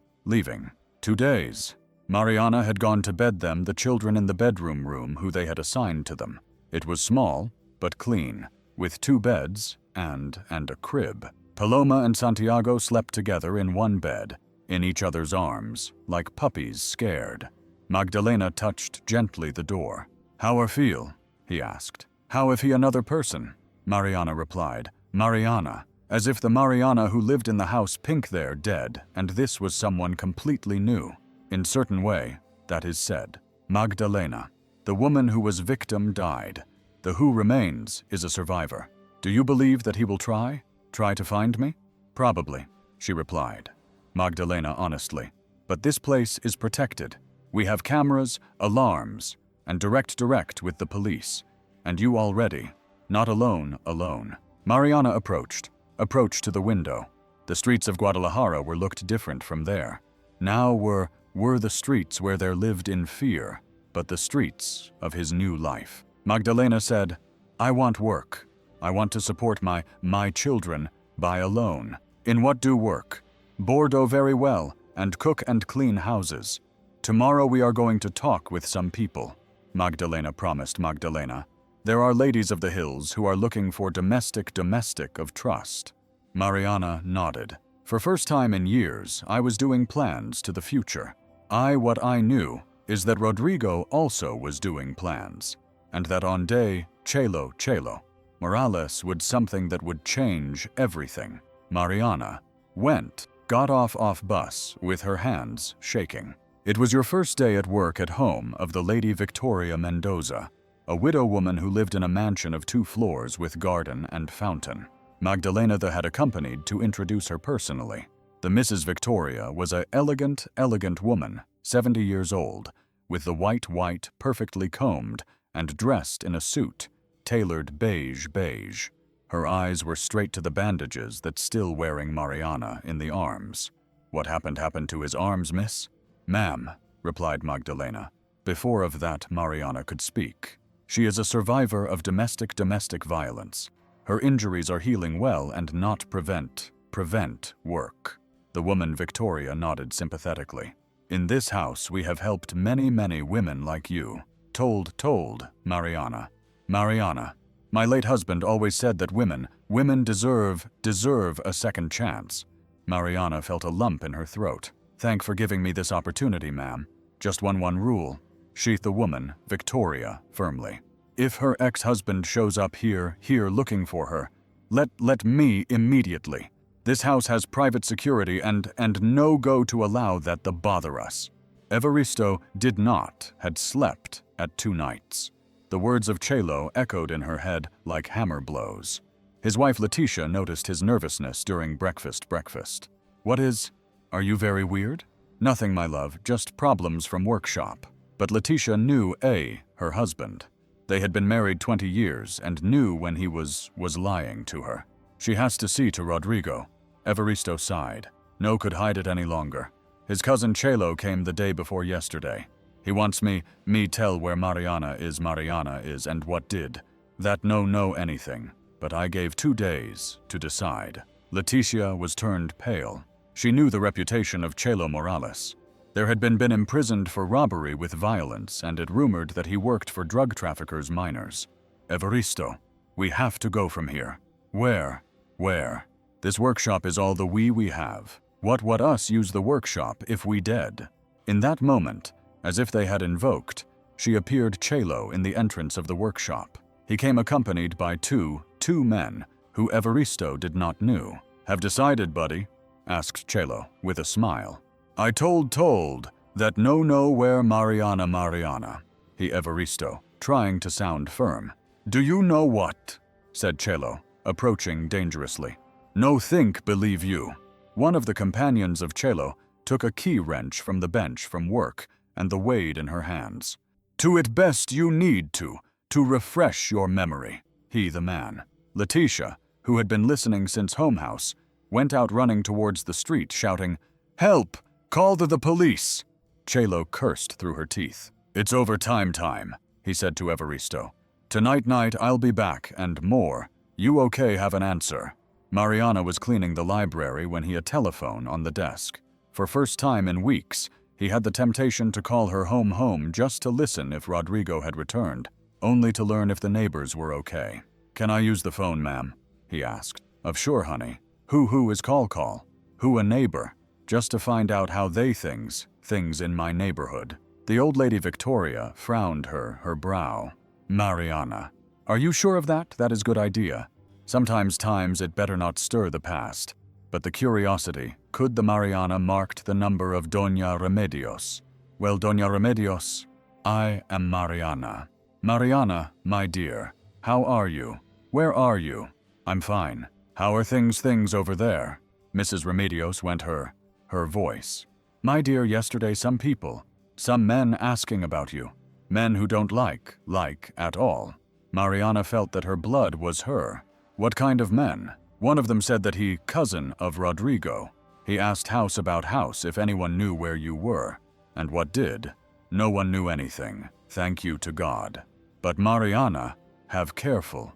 2 days. Mariana had gone to bed them the children in the bedroom room who they had assigned to them. It was small, but clean, with 2 beds and a crib. Paloma and Santiago slept together in one bed, in each other's arms, like puppies scared. Magdalena touched gently the door. How feel? He asked. How if he another person? Mariana replied. Mariana, as if the Mariana who lived in the house pink there dead, and this was someone completely new. In certain way, that is said. Magdalena, the woman who was victim died. The who remains is a survivor. Do you believe that he will try to find me? Probably, she replied. Magdalena honestly. But this place is protected. We have cameras, alarms, and direct with the police. And you already, not alone. Mariana approached to the window. The streets of Guadalajara looked different from there. Now were the streets where there lived in fear, but the streets of his new life. Magdalena said, I want work. I want to support my children by alone. In what do work? Bordeaux very well, and cook and clean houses. Tomorrow we are going to talk with some people. Magdalena promised Magdalena. There are ladies of the hills who are looking for domestic of trust. Mariana nodded. For first time in years, I was doing plans to the future. What I knew is that Rodrigo also was doing plans, and that on day Chelo Morales would something that would change everything. Mariana got off bus with her hands shaking. It was your first day at work at home of the Lady Victoria Mendoza, a widow woman who lived in a mansion of 2 floors with garden and fountain. Magdalena had accompanied to introduce her personally. The Mrs. Victoria was an elegant woman, 70 years old, with the white, perfectly combed, and dressed in a suit, tailored beige. Her eyes were straight to the bandages that still wearing Mariana in the arms. What happened to his arms, miss? Ma'am, replied Magdalena. Before of that Mariana could speak. She is a survivor of domestic violence. Her injuries are healing well and not prevent work. The woman Victoria nodded sympathetically. In this house we have helped many women like you. Told, Mariana. Mariana, my late husband always said that women deserve a second chance. Mariana felt a lump in her throat. Thank for giving me this opportunity, ma'am. Just one rule. Sheathed the woman, Victoria, firmly. If her ex-husband shows up here looking for her, let me immediately. This house has private security and no go to allow that to bother us. Evaristo had slept at 2 nights. The words of Chelo echoed in her head like hammer blows. His wife Letitia noticed his nervousness during breakfast. What is? Are you very weird? Nothing, my love, just problems from workshop. But Letitia knew her husband. They had been married 20 years and knew when he was lying to her. She has to see to Rodrigo. Evaristo sighed. No could hide it any longer. His cousin Chelo came the day before yesterday. He wants me tell where Mariana is and what did. That no anything. But I gave 2 days to decide. Letitia was turned pale. She knew the reputation of Chelo Morales. There had been imprisoned for robbery with violence, and it rumored that he worked for drug traffickers' minors. Evaristo, we have to go from here. Where? This workshop is all the we have. What us use the workshop if we dead? In that moment, as if they had invoked, she appeared Chelo in the entrance of the workshop. He came accompanied by two men, who Evaristo did not know. Have decided, buddy? Asked Chelo, with a smile. I told that no where Mariana, he Evaristo, trying to sound firm. Do you know what? Said Chelo, approaching dangerously. No think believe you. One of the companions of Chelo took a key wrench from the bench from work and the weighed in her hands. To it best you need to refresh your memory, he the man. Letitia, who had been listening since home house, went out running towards the street shouting, Help! Call the police! Chelo cursed through her teeth. It's overtime time, he said to Evaristo. Tonight night I'll be back and more. You okay have an answer. Mariana was cleaning the library when he had a telephone on the desk. For first time in weeks, he had the temptation to call her home just to listen if Rodrigo had returned, only to learn if the neighbors were okay. Can I use the phone, ma'am? He asked. Of sure, honey. Who is call? Who a neighbor? Just to find out how they things in my neighborhood. The old lady Victoria frowned her brow. Mariana. Are you sure of that? That is good idea. Sometimes it better not stir the past. But the curiosity, could the Mariana marked the number of Doña Remedios? Well, Doña Remedios, I am Mariana. Mariana, my dear, how are you? Where are you? I'm fine. How are things over there? Mrs. Remedios went her voice. My dear, yesterday some men asking about you. Men who don't like at all. Mariana felt that her blood was her. What kind of men? One of them said that he cousin of Rodrigo. He asked house about house if anyone knew where you were. And what did? No one knew anything, thank you to God. But Mariana, have careful.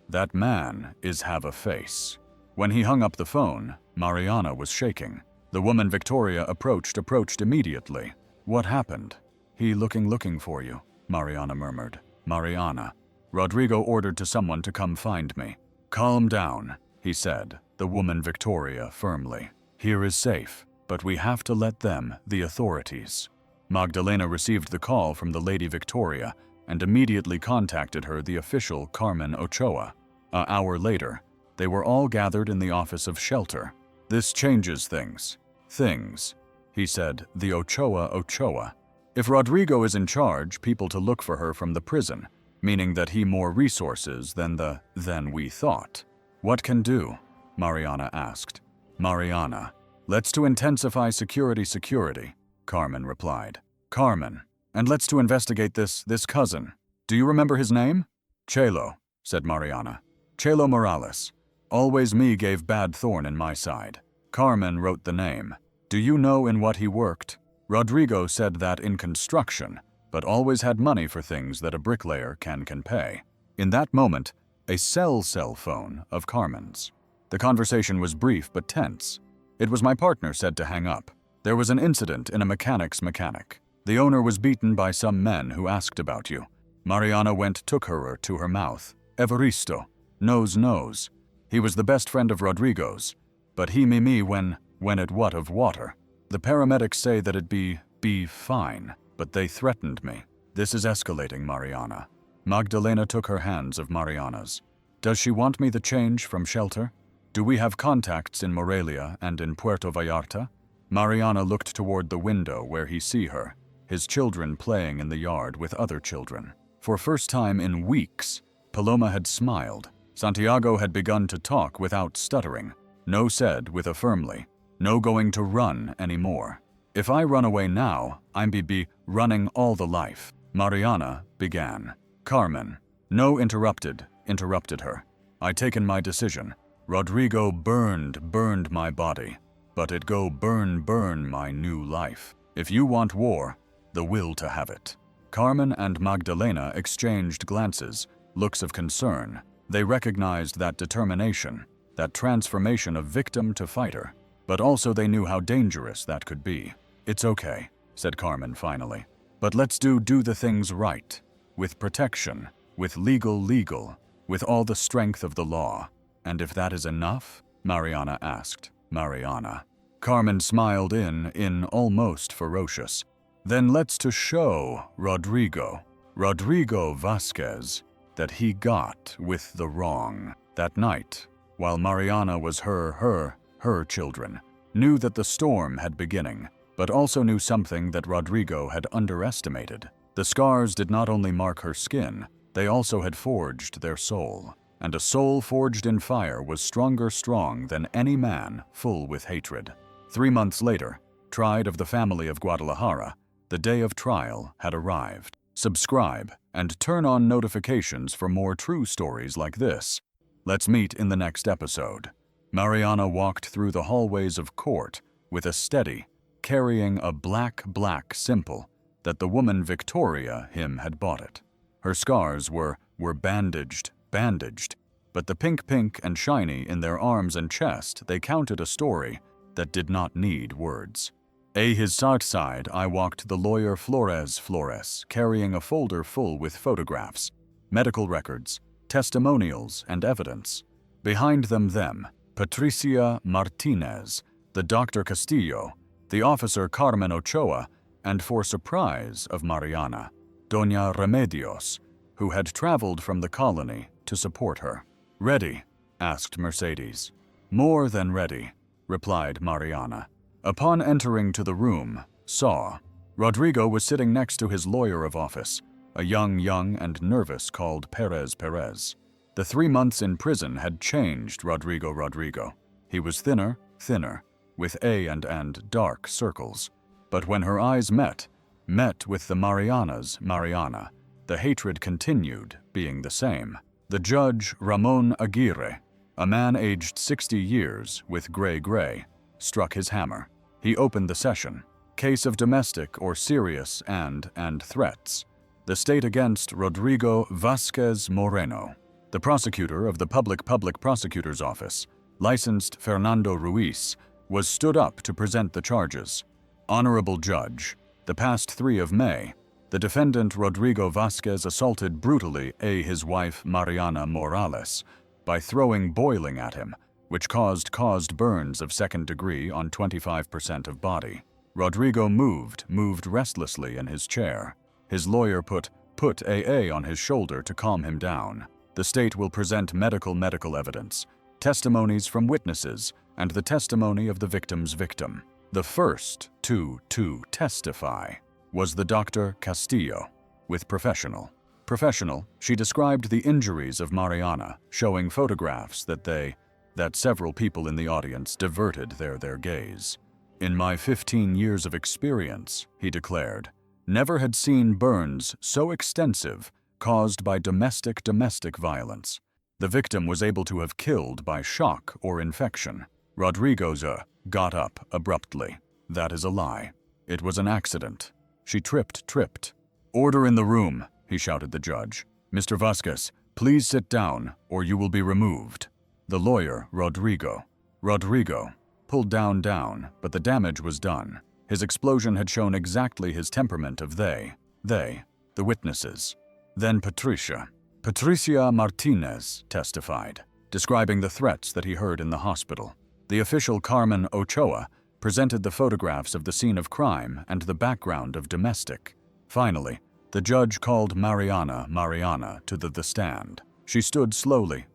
That man is have a face. When he hung up the phone, Mariana was shaking. The woman Victoria approached immediately. What happened? He looking for you, Mariana murmured. Mariana. Rodrigo ordered to someone to come find me. Calm down, he said, the woman Victoria firmly. Here is safe, but we have to let them, the authorities. Magdalena received the call from the Lady Victoria and immediately contacted her, the official Carmen Ochoa. An hour later, they were all gathered in the office of shelter. This changes things. He said, the Ochoa. If Rodrigo is in charge, people to look for her from the prison, meaning that he more resources than we thought. What can do? Mariana asked. Mariana. Let's to intensify security, Carmen replied. Carmen. And let's to investigate this cousin. Do you remember his name? Chelo, said Mariana. Chelo Morales. Always me gave bad thorn in my side. Carmen wrote the name. Do you know in what he worked? Rodrigo said that in construction, but always had money for things that a bricklayer can pay. In that moment, a cell phone of Carmen's. The conversation was brief but tense. It was my partner said to hang up. There was an incident in a mechanic's mechanic. The owner was beaten by some men who asked about you. Mariana took her to her mouth. Evaristo. Knows. He was the best friend of Rodrigo's. But he me when it what of water. The paramedics say that it be fine, but they threatened me. This is escalating, Mariana. Magdalena took her hands of Mariana's. Does she want me to change from shelter? Do we have contacts in Morelia and in Puerto Vallarta? Mariana looked toward the window where he see her, his children playing in the yard with other children. For first time in weeks, Paloma had smiled. Santiago had begun to talk without stuttering. No said with a firmly. No going to run anymore. If I run away now, I'm be running all the life. Mariana began. Carmen. No interrupted her. I taken my decision. Rodrigo burned my body, but it go burn my new life. If you want war, the will to have it. Carmen and Magdalena exchanged glances, looks of concern. They recognized that determination, that transformation of victim to fighter, but also they knew how dangerous that could be. It's okay, said Carmen finally, but let's do the things right, with protection, with legal, with all the strength of the law. And if that is enough? Mariana asked. Mariana. Carmen smiled in almost ferocious. Then let's to show Rodrigo Vasquez, that he got with the wrong. That night, while Mariana was her children, knew that the storm had beginning, but also knew something that Rodrigo had underestimated. The scars did not only mark her skin, they also had forged their soul. And a soul forged in fire was strong than any man full with hatred. 3 months later, tried of the family of Guadalajara, the day of trial had arrived. Subscribe and turn on notifications for more true stories like this. Let's meet in the next episode. Mariana walked through the hallways of court with a steady, carrying a black simple that the woman Victoria him had bought it. Her scars were bandaged, but the pink and shiny in their arms and chest, they counted a story that did not need words. His side I walked the lawyer Flores, carrying a folder full with photographs, medical records, testimonials, and evidence. Behind them, Patricia Martinez, the Dr. Castillo, the officer Carmen Ochoa, and for surprise of Mariana, Doña Remedios, who had traveled from the colony to support her. Ready? Asked Mercedes. More than ready, replied Mariana. Upon entering to the room, saw Rodrigo was sitting next to his lawyer of office, a young and nervous called Perez. The 3 months in prison had changed Rodrigo. He was thinner, with and dark circles. But when her eyes met with the Mariana, the hatred continued, being the same. The judge, Ramon Aguirre, a man aged 60 years with gray, struck his hammer. He opened the session. Case of domestic or serious and threats. The state against Rodrigo Vasquez Moreno. The prosecutor of the public prosecutor's office, licensed Fernando Ruiz, was stood up to present the charges. Honorable Judge, the past 3 of May, the defendant Rodrigo Vasquez assaulted brutally his wife Mariana Morales by throwing boiling at him, which caused burns of 2nd degree on 25% of body. Rodrigo moved restlessly in his chair. His lawyer put AA on his shoulder to calm him down. The state will present medical evidence, testimonies from witnesses, and the testimony of the victim's victim. The first to testify was the Dr. Castillo, with professional. She described the injuries of Mariana, showing photographs that several people in the audience diverted their gaze. In my 15 years of experience, he declared, never had seen burns so extensive caused by domestic violence. The victim was able to have killed by shock or infection. Rodrigo's got up abruptly. That is a lie. It was an accident. She tripped. Order in the room, he shouted the judge. Mr. Vasquez, please sit down or you will be removed. The lawyer, Rodrigo, pulled down, but the damage was done. His explosion had shown exactly his temperament of they, the witnesses. Then Patricia Martinez testified, describing the threats that he heard in the hospital. The official Carmen Ochoa presented the photographs of the scene of crime and the background of domestic. Finally, the judge called Mariana to the stand. She stood slowly,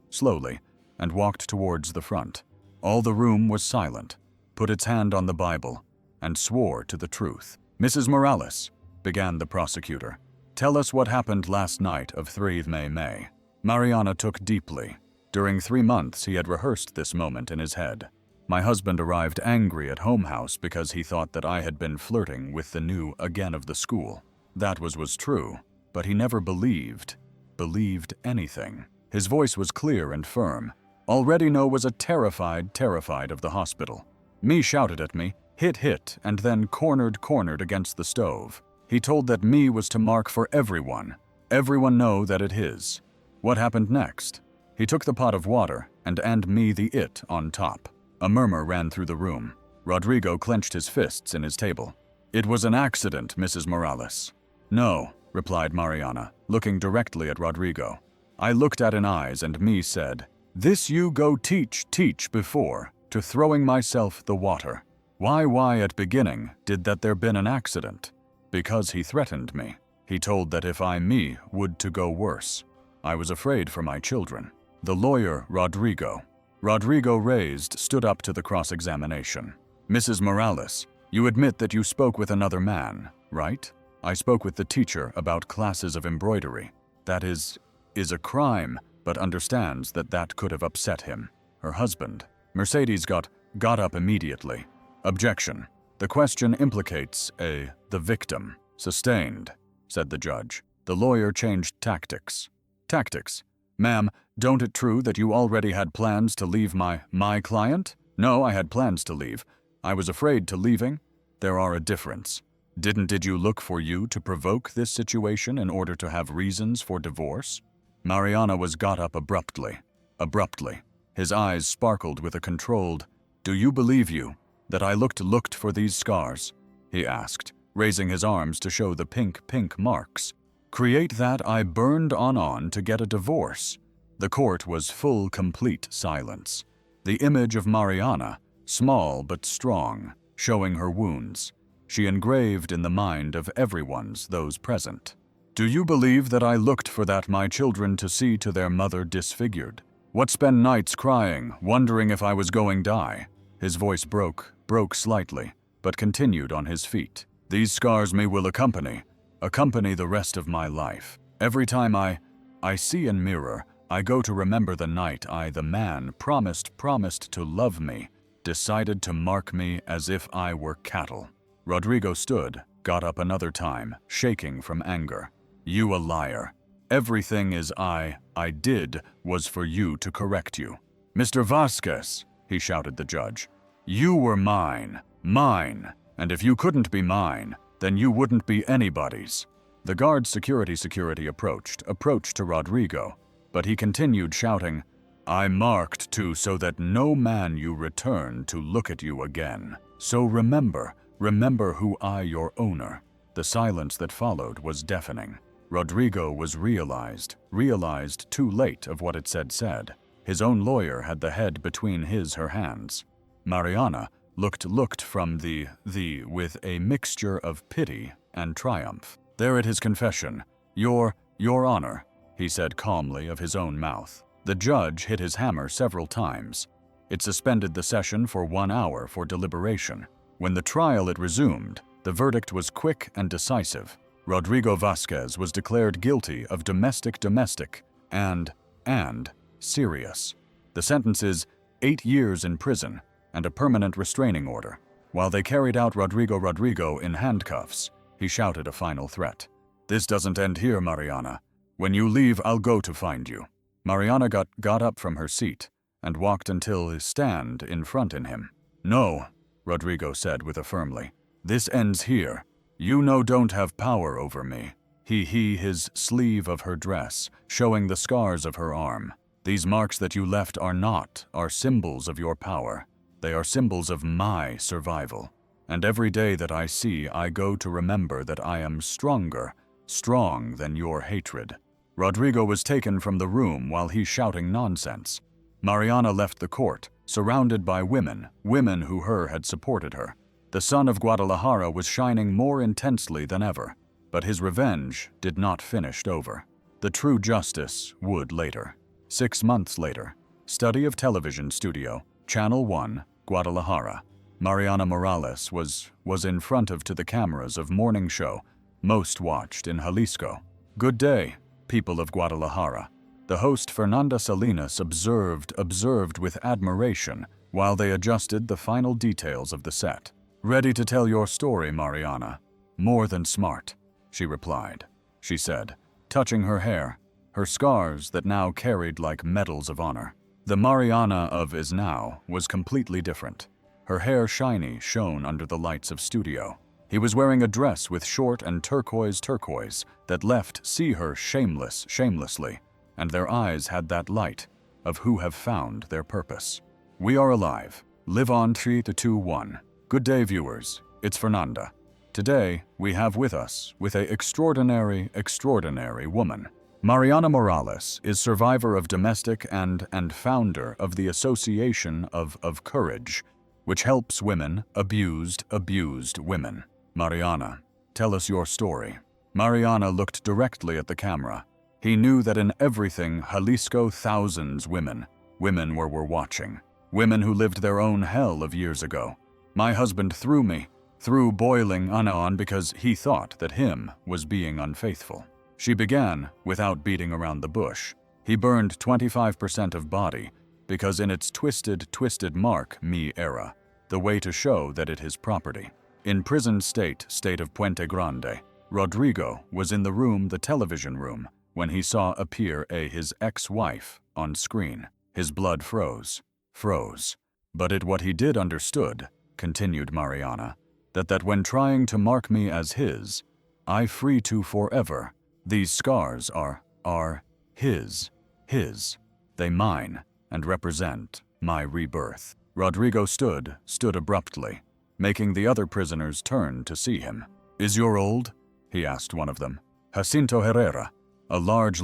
and walked towards the front. All the room was silent, put its hand on the Bible, and swore to the truth. Mrs. Morales, began the prosecutor, tell us what happened last night of 3 May. Mariana took deeply. During 3 months he had rehearsed this moment in his head. My husband arrived angry at home house because he thought that I had been flirting with the new again of the school. That was true, but he never believed anything. His voice was clear and firm. Already No was terrified of the hospital. Me shouted at me, hit, and then cornered against the stove. He told that me was to mark for everyone know that it is. What happened next? He took the pot of water and me the it on top. A murmur ran through the room. Rodrigo clenched his fists in his table. It was an accident, Mrs. Morales. No, replied Mariana, looking directly at Rodrigo. I looked at in eyes and me said, this you go teach before, to throwing myself the water. Why at beginning did that there been an accident? Because he threatened me. He told that if me would to go worse. I was afraid for my children. The lawyer, Rodrigo stood up to the cross-examination. Mrs. Morales, you admit that you spoke with another man, right? I spoke with the teacher about classes of embroidery. That is a crime, but understands that could have upset him. Her husband, Mercedes, got up immediately. Objection. The question implicates the victim. Sustained, said the judge. The lawyer changed tactics. Ma'am, don't it true that you already had plans to leave my client? No, I had plans to leave. I was afraid to leaving. There are a difference. Did you look for you to provoke this situation in order to have reasons for divorce? Mariana was got up abruptly. His eyes sparkled with a controlled, do you believe that I looked for these scars? He asked, raising his arms to show the pink marks. Create that I burned on to get a divorce. The court was full, complete silence. The image of Mariana, small but strong, showing her wounds, she engraved in the mind of those present. Do you believe that I looked for that my children to see to their mother disfigured? What spend nights crying, wondering if I was going die? His voice broke slightly, but continued on his feet. These scars me will accompany the rest of my life. Every time I see in mirror, I go to remember the night the man promised to love me, decided to mark me as if I were cattle. Rodrigo stood, got up another time, shaking from anger. You a liar. Everything I did was for you to correct you. Mr. Vasquez, he shouted the judge, you were mine, and if you couldn't be mine, then you wouldn't be anybody's. The guard's security approached to Rodrigo, but he continued shouting, I marked too so that no man you return to look at you again. So remember who your owner. The silence that followed was deafening. Rodrigo was realized too late of what it said. His own lawyer had the head between her hands. Mariana looked from the with a mixture of pity and triumph. There at his confession, Your Honor, he said calmly of his own mouth. The judge hit his hammer several times. It suspended the session for 1 hour for deliberation. When the trial it resumed, the verdict was quick and decisive. Rodrigo Vasquez was declared guilty of domestic and serious. The sentence is 8 years in prison and a permanent restraining order. While they carried out Rodrigo in handcuffs, he shouted a final threat. "This doesn't end here, Mariana. When you leave, I'll go to find you." Mariana got up from her seat and walked until his stand in front of him. "No," Rodrigo said with a firmly. "This ends here. You don't have power over me." His sleeve of her dress, showing the scars of her arm. "These marks that you left are symbols of your power. They are symbols of my survival. And every day that I see, I go to remember that I am strong than your hatred." Rodrigo was taken from the room while he's shouting nonsense. Mariana left the court, surrounded by women who had supported her. The sun of Guadalajara was shining more intensely than ever, but his revenge did not finish over. The true justice would later. 6 months later, study of television studio, Channel 1, Guadalajara. Mariana Morales was in front of the cameras of morning show, most watched in Jalisco. "Good day, people of Guadalajara." The host Fernanda Salinas observed with admiration while they adjusted the final details of the set. "Ready to tell your story, Mariana?" "More than smart," she replied. She said, touching her hair, her scars that now carried like medals of honor. The Mariana of is now was completely different. Her hair shone under the lights of studio. He was wearing a dress with short and turquoise that left see her shamelessly, and their eyes had that light of who have found their purpose. "We are alive. Live on 3 to 2 1. Good day, viewers. It's Fernanda. Today, we have with us a extraordinary woman. Mariana Morales is survivor of domestic and founder of the Association of Courage, which helps women, abused women. Mariana, tell us your story." Mariana looked directly at the camera. He knew that in everything Jalisco, thousands women were watching. Women who lived their own hell of years ago. "My husband threw boiling on because he thought that him was being unfaithful." She began without beating around the bush. "He burned 25% of body because in its twisted mark me era, the way to show that it is property." In prison state of Puente Grande, Rodrigo was in the television room, when he saw appear his ex-wife on screen. His blood froze. But what he did understood, continued Mariana, that when trying to mark me as his, I free to forever. These scars are his. They mine and represent my rebirth. Rodrigo stood abruptly, making the other prisoners turn to see him. "Is your old?" he asked one of them. "Jacinto Herrera, a large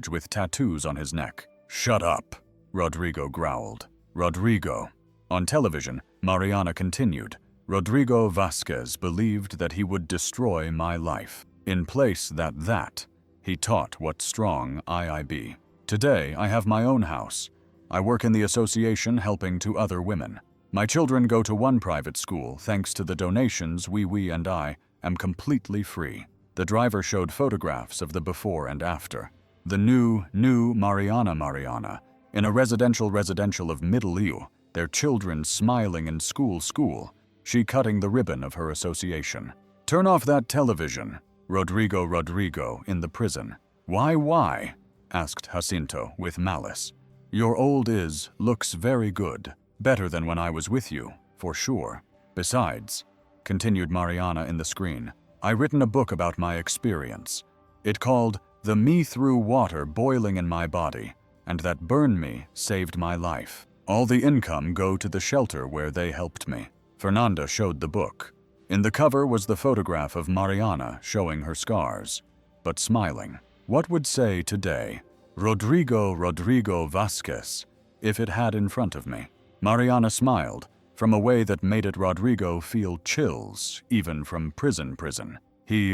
with tattoos on his neck." "Shut up," Rodrigo growled. "Rodrigo." On television, Mariana continued, "Rodrigo Vasquez believed that he would destroy my life. In place that, he taught what strong I be. Today, I have my own house. I work in the association helping to other women. My children go to one private school thanks to the donations we and I am completely free." The driver showed photographs of the before and after. The new Mariana, in a residential of Middle East, their children smiling in school, she cutting the ribbon of her association. "Turn off that television." Rodrigo in the prison. Why? Asked Jacinto with malice. "Your old looks very good, better than when I was with you, for sure. Besides," continued Mariana in the screen, "I written a book about my experience. It called The Me Through Water Boiling in My Body, and that burn me saved my life. All the income go to the shelter where they helped me." Fernanda showed the book. In the cover was the photograph of Mariana showing her scars, but smiling. What would say today, Rodrigo Vasquez, if it had in front of me? Mariana smiled, from a way that made it Rodrigo feel chills, even from prison.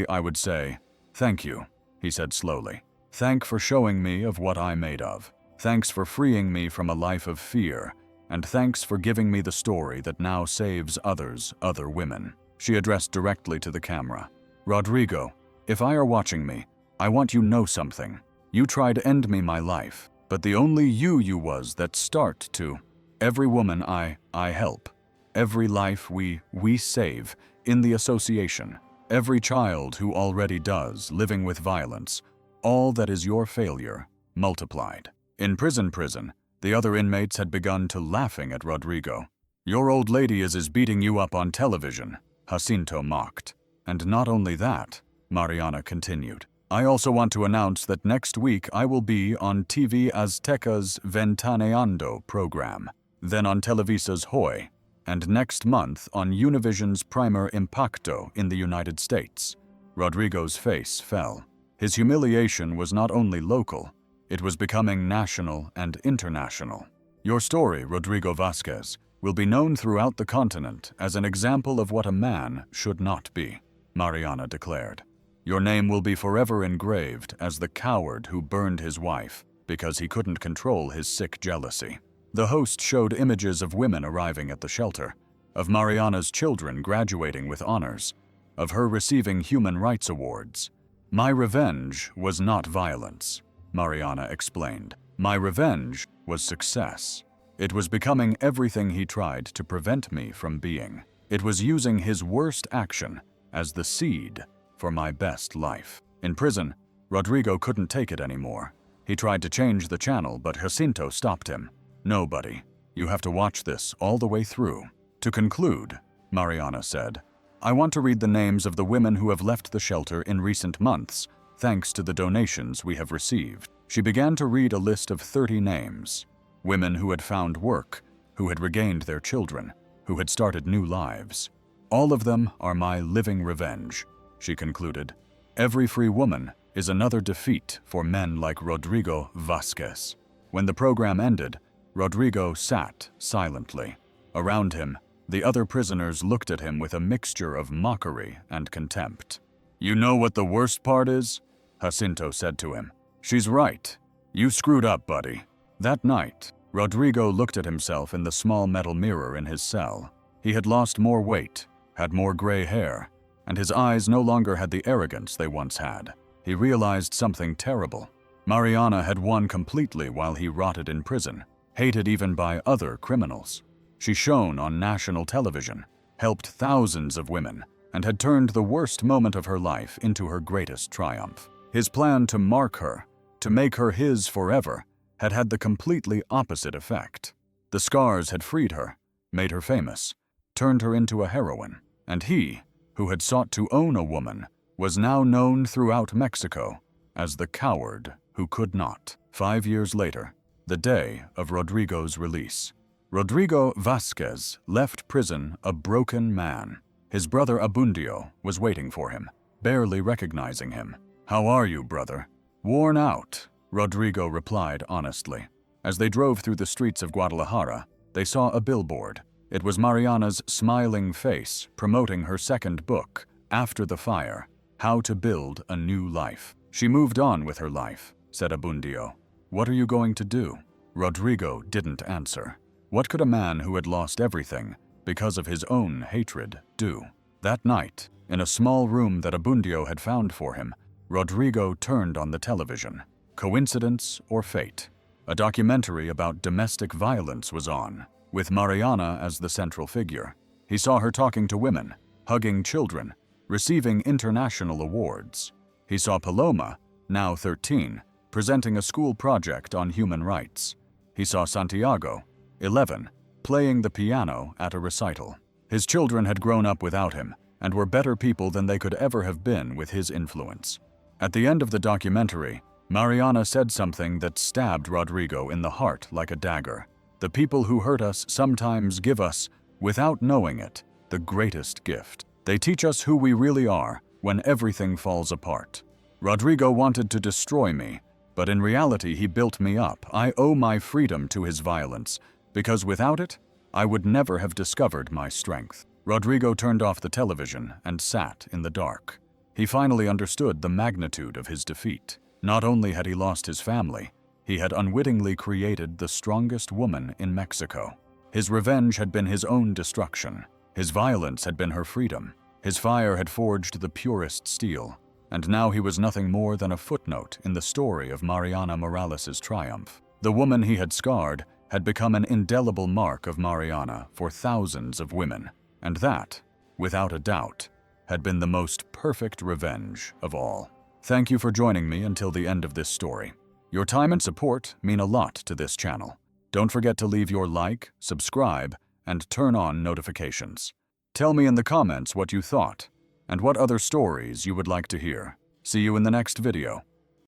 I would say, "Thank you," he said slowly. "Thank for showing me of what I'm made of. Thanks for freeing me from a life of fear and thanks for giving me the story that now saves other women." She addressed directly to the camera. "Rodrigo, if I are watching me, I want you know something. You tried to end me my life, but the only you was that start to. Every woman I help, every life we save in the association, every child who already does living with violence, all that is your failure multiplied." In prison, the other inmates had begun to laughing at Rodrigo. "Your old lady is beating you up on television," Jacinto mocked. "And not only that," Mariana continued, "I also want to announce that next week I will be on TV Azteca's Ventaneando program, then on Televisa's Hoy, and next month on Univision's Primer Impacto in the United States." Rodrigo's face fell. His humiliation was not only local, it was becoming national and international. "Your story, Rodrigo Vasquez, will be known throughout the continent as an example of what a man should not be," Mariana declared. "Your name will be forever engraved as the coward who burned his wife because he couldn't control his sick jealousy." The host showed images of women arriving at the shelter, of Mariana's children graduating with honors, of her receiving human rights awards. "My revenge was not violence," Mariana explained. "My revenge was success. It was becoming everything he tried to prevent me from being. It was using his worst action as the seed for my best life." In prison, Rodrigo couldn't take it anymore. He tried to change the channel, but Jacinto stopped him. "No, buddy, you have to watch this all the way through." "To conclude," Mariana said, "I want to read the names of the women who have left the shelter in recent months, thanks to the donations we have received." She began to read a list of 30 names. Women who had found work, who had regained their children, who had started new lives. "All of them are my living revenge," she concluded. "Every free woman is another defeat for men like Rodrigo Vasquez." When the program ended, Rodrigo sat silently. Around him, the other prisoners looked at him with a mixture of mockery and contempt. "You know what the worst part is?" Jacinto said to him. "She's right. You screwed up, buddy." That night, Rodrigo looked at himself in the small metal mirror in his cell. He had lost more weight, had more gray hair, and his eyes no longer had the arrogance they once had. He realized something terrible. Mariana had won completely while he rotted in prison, hated even by other criminals. She shone on national television, helped thousands of women, and had turned the worst moment of her life into her greatest triumph. His plan to mark her, to make her his forever, had had the completely opposite effect. The scars had freed her, made her famous, turned her into a heroine, and he, who had sought to own a woman, was now known throughout Mexico as the coward who could not. 5 years later, the day of Rodrigo's release, Rodrigo Vasquez left prison a broken man. His brother Abundio was waiting for him, barely recognizing him. "How are you, brother?" "Worn out," Rodrigo replied honestly. As they drove through the streets of Guadalajara, they saw a billboard. It was Mariana's smiling face promoting her second book, After the Fire, How to Build a New Life. "She moved on with her life," said Abundio. "What are you going to do?" Rodrigo didn't answer. What could a man who had lost everything because of his own hatred do? That night, in a small room that Abundio had found for him, Rodrigo turned on the television. Coincidence or fate? A documentary about domestic violence was on, with Mariana as the central figure. He saw her talking to women, hugging children, receiving international awards. He saw Paloma, now 13, presenting a school project on human rights. He saw Santiago, 11, playing the piano at a recital. His children had grown up without him and were better people than they could ever have been with his influence. At the end of the documentary, Mariana said something that stabbed Rodrigo in the heart like a dagger. "The people who hurt us sometimes give us, without knowing it, the greatest gift. They teach us who we really are when everything falls apart. Rodrigo wanted to destroy me, but in reality he built me up. I owe my freedom to his violence, because without it, I would never have discovered my strength." Rodrigo turned off the television and sat in the dark. He finally understood the magnitude of his defeat. Not only had he lost his family, he had unwittingly created the strongest woman in Mexico. His revenge had been his own destruction. His violence had been her freedom. His fire had forged the purest steel. And now he was nothing more than a footnote in the story of Mariana Morales' triumph. The woman he had scarred had become an indelible mark of Mariana for thousands of women. And that, without a doubt, had been the most perfect revenge of all. Thank you for joining me until the end of this story. Your time and support mean a lot to this channel. Don't forget to leave your like, subscribe, and turn on notifications. Tell me in the comments what you thought and what other stories you would like to hear. See you in the next video.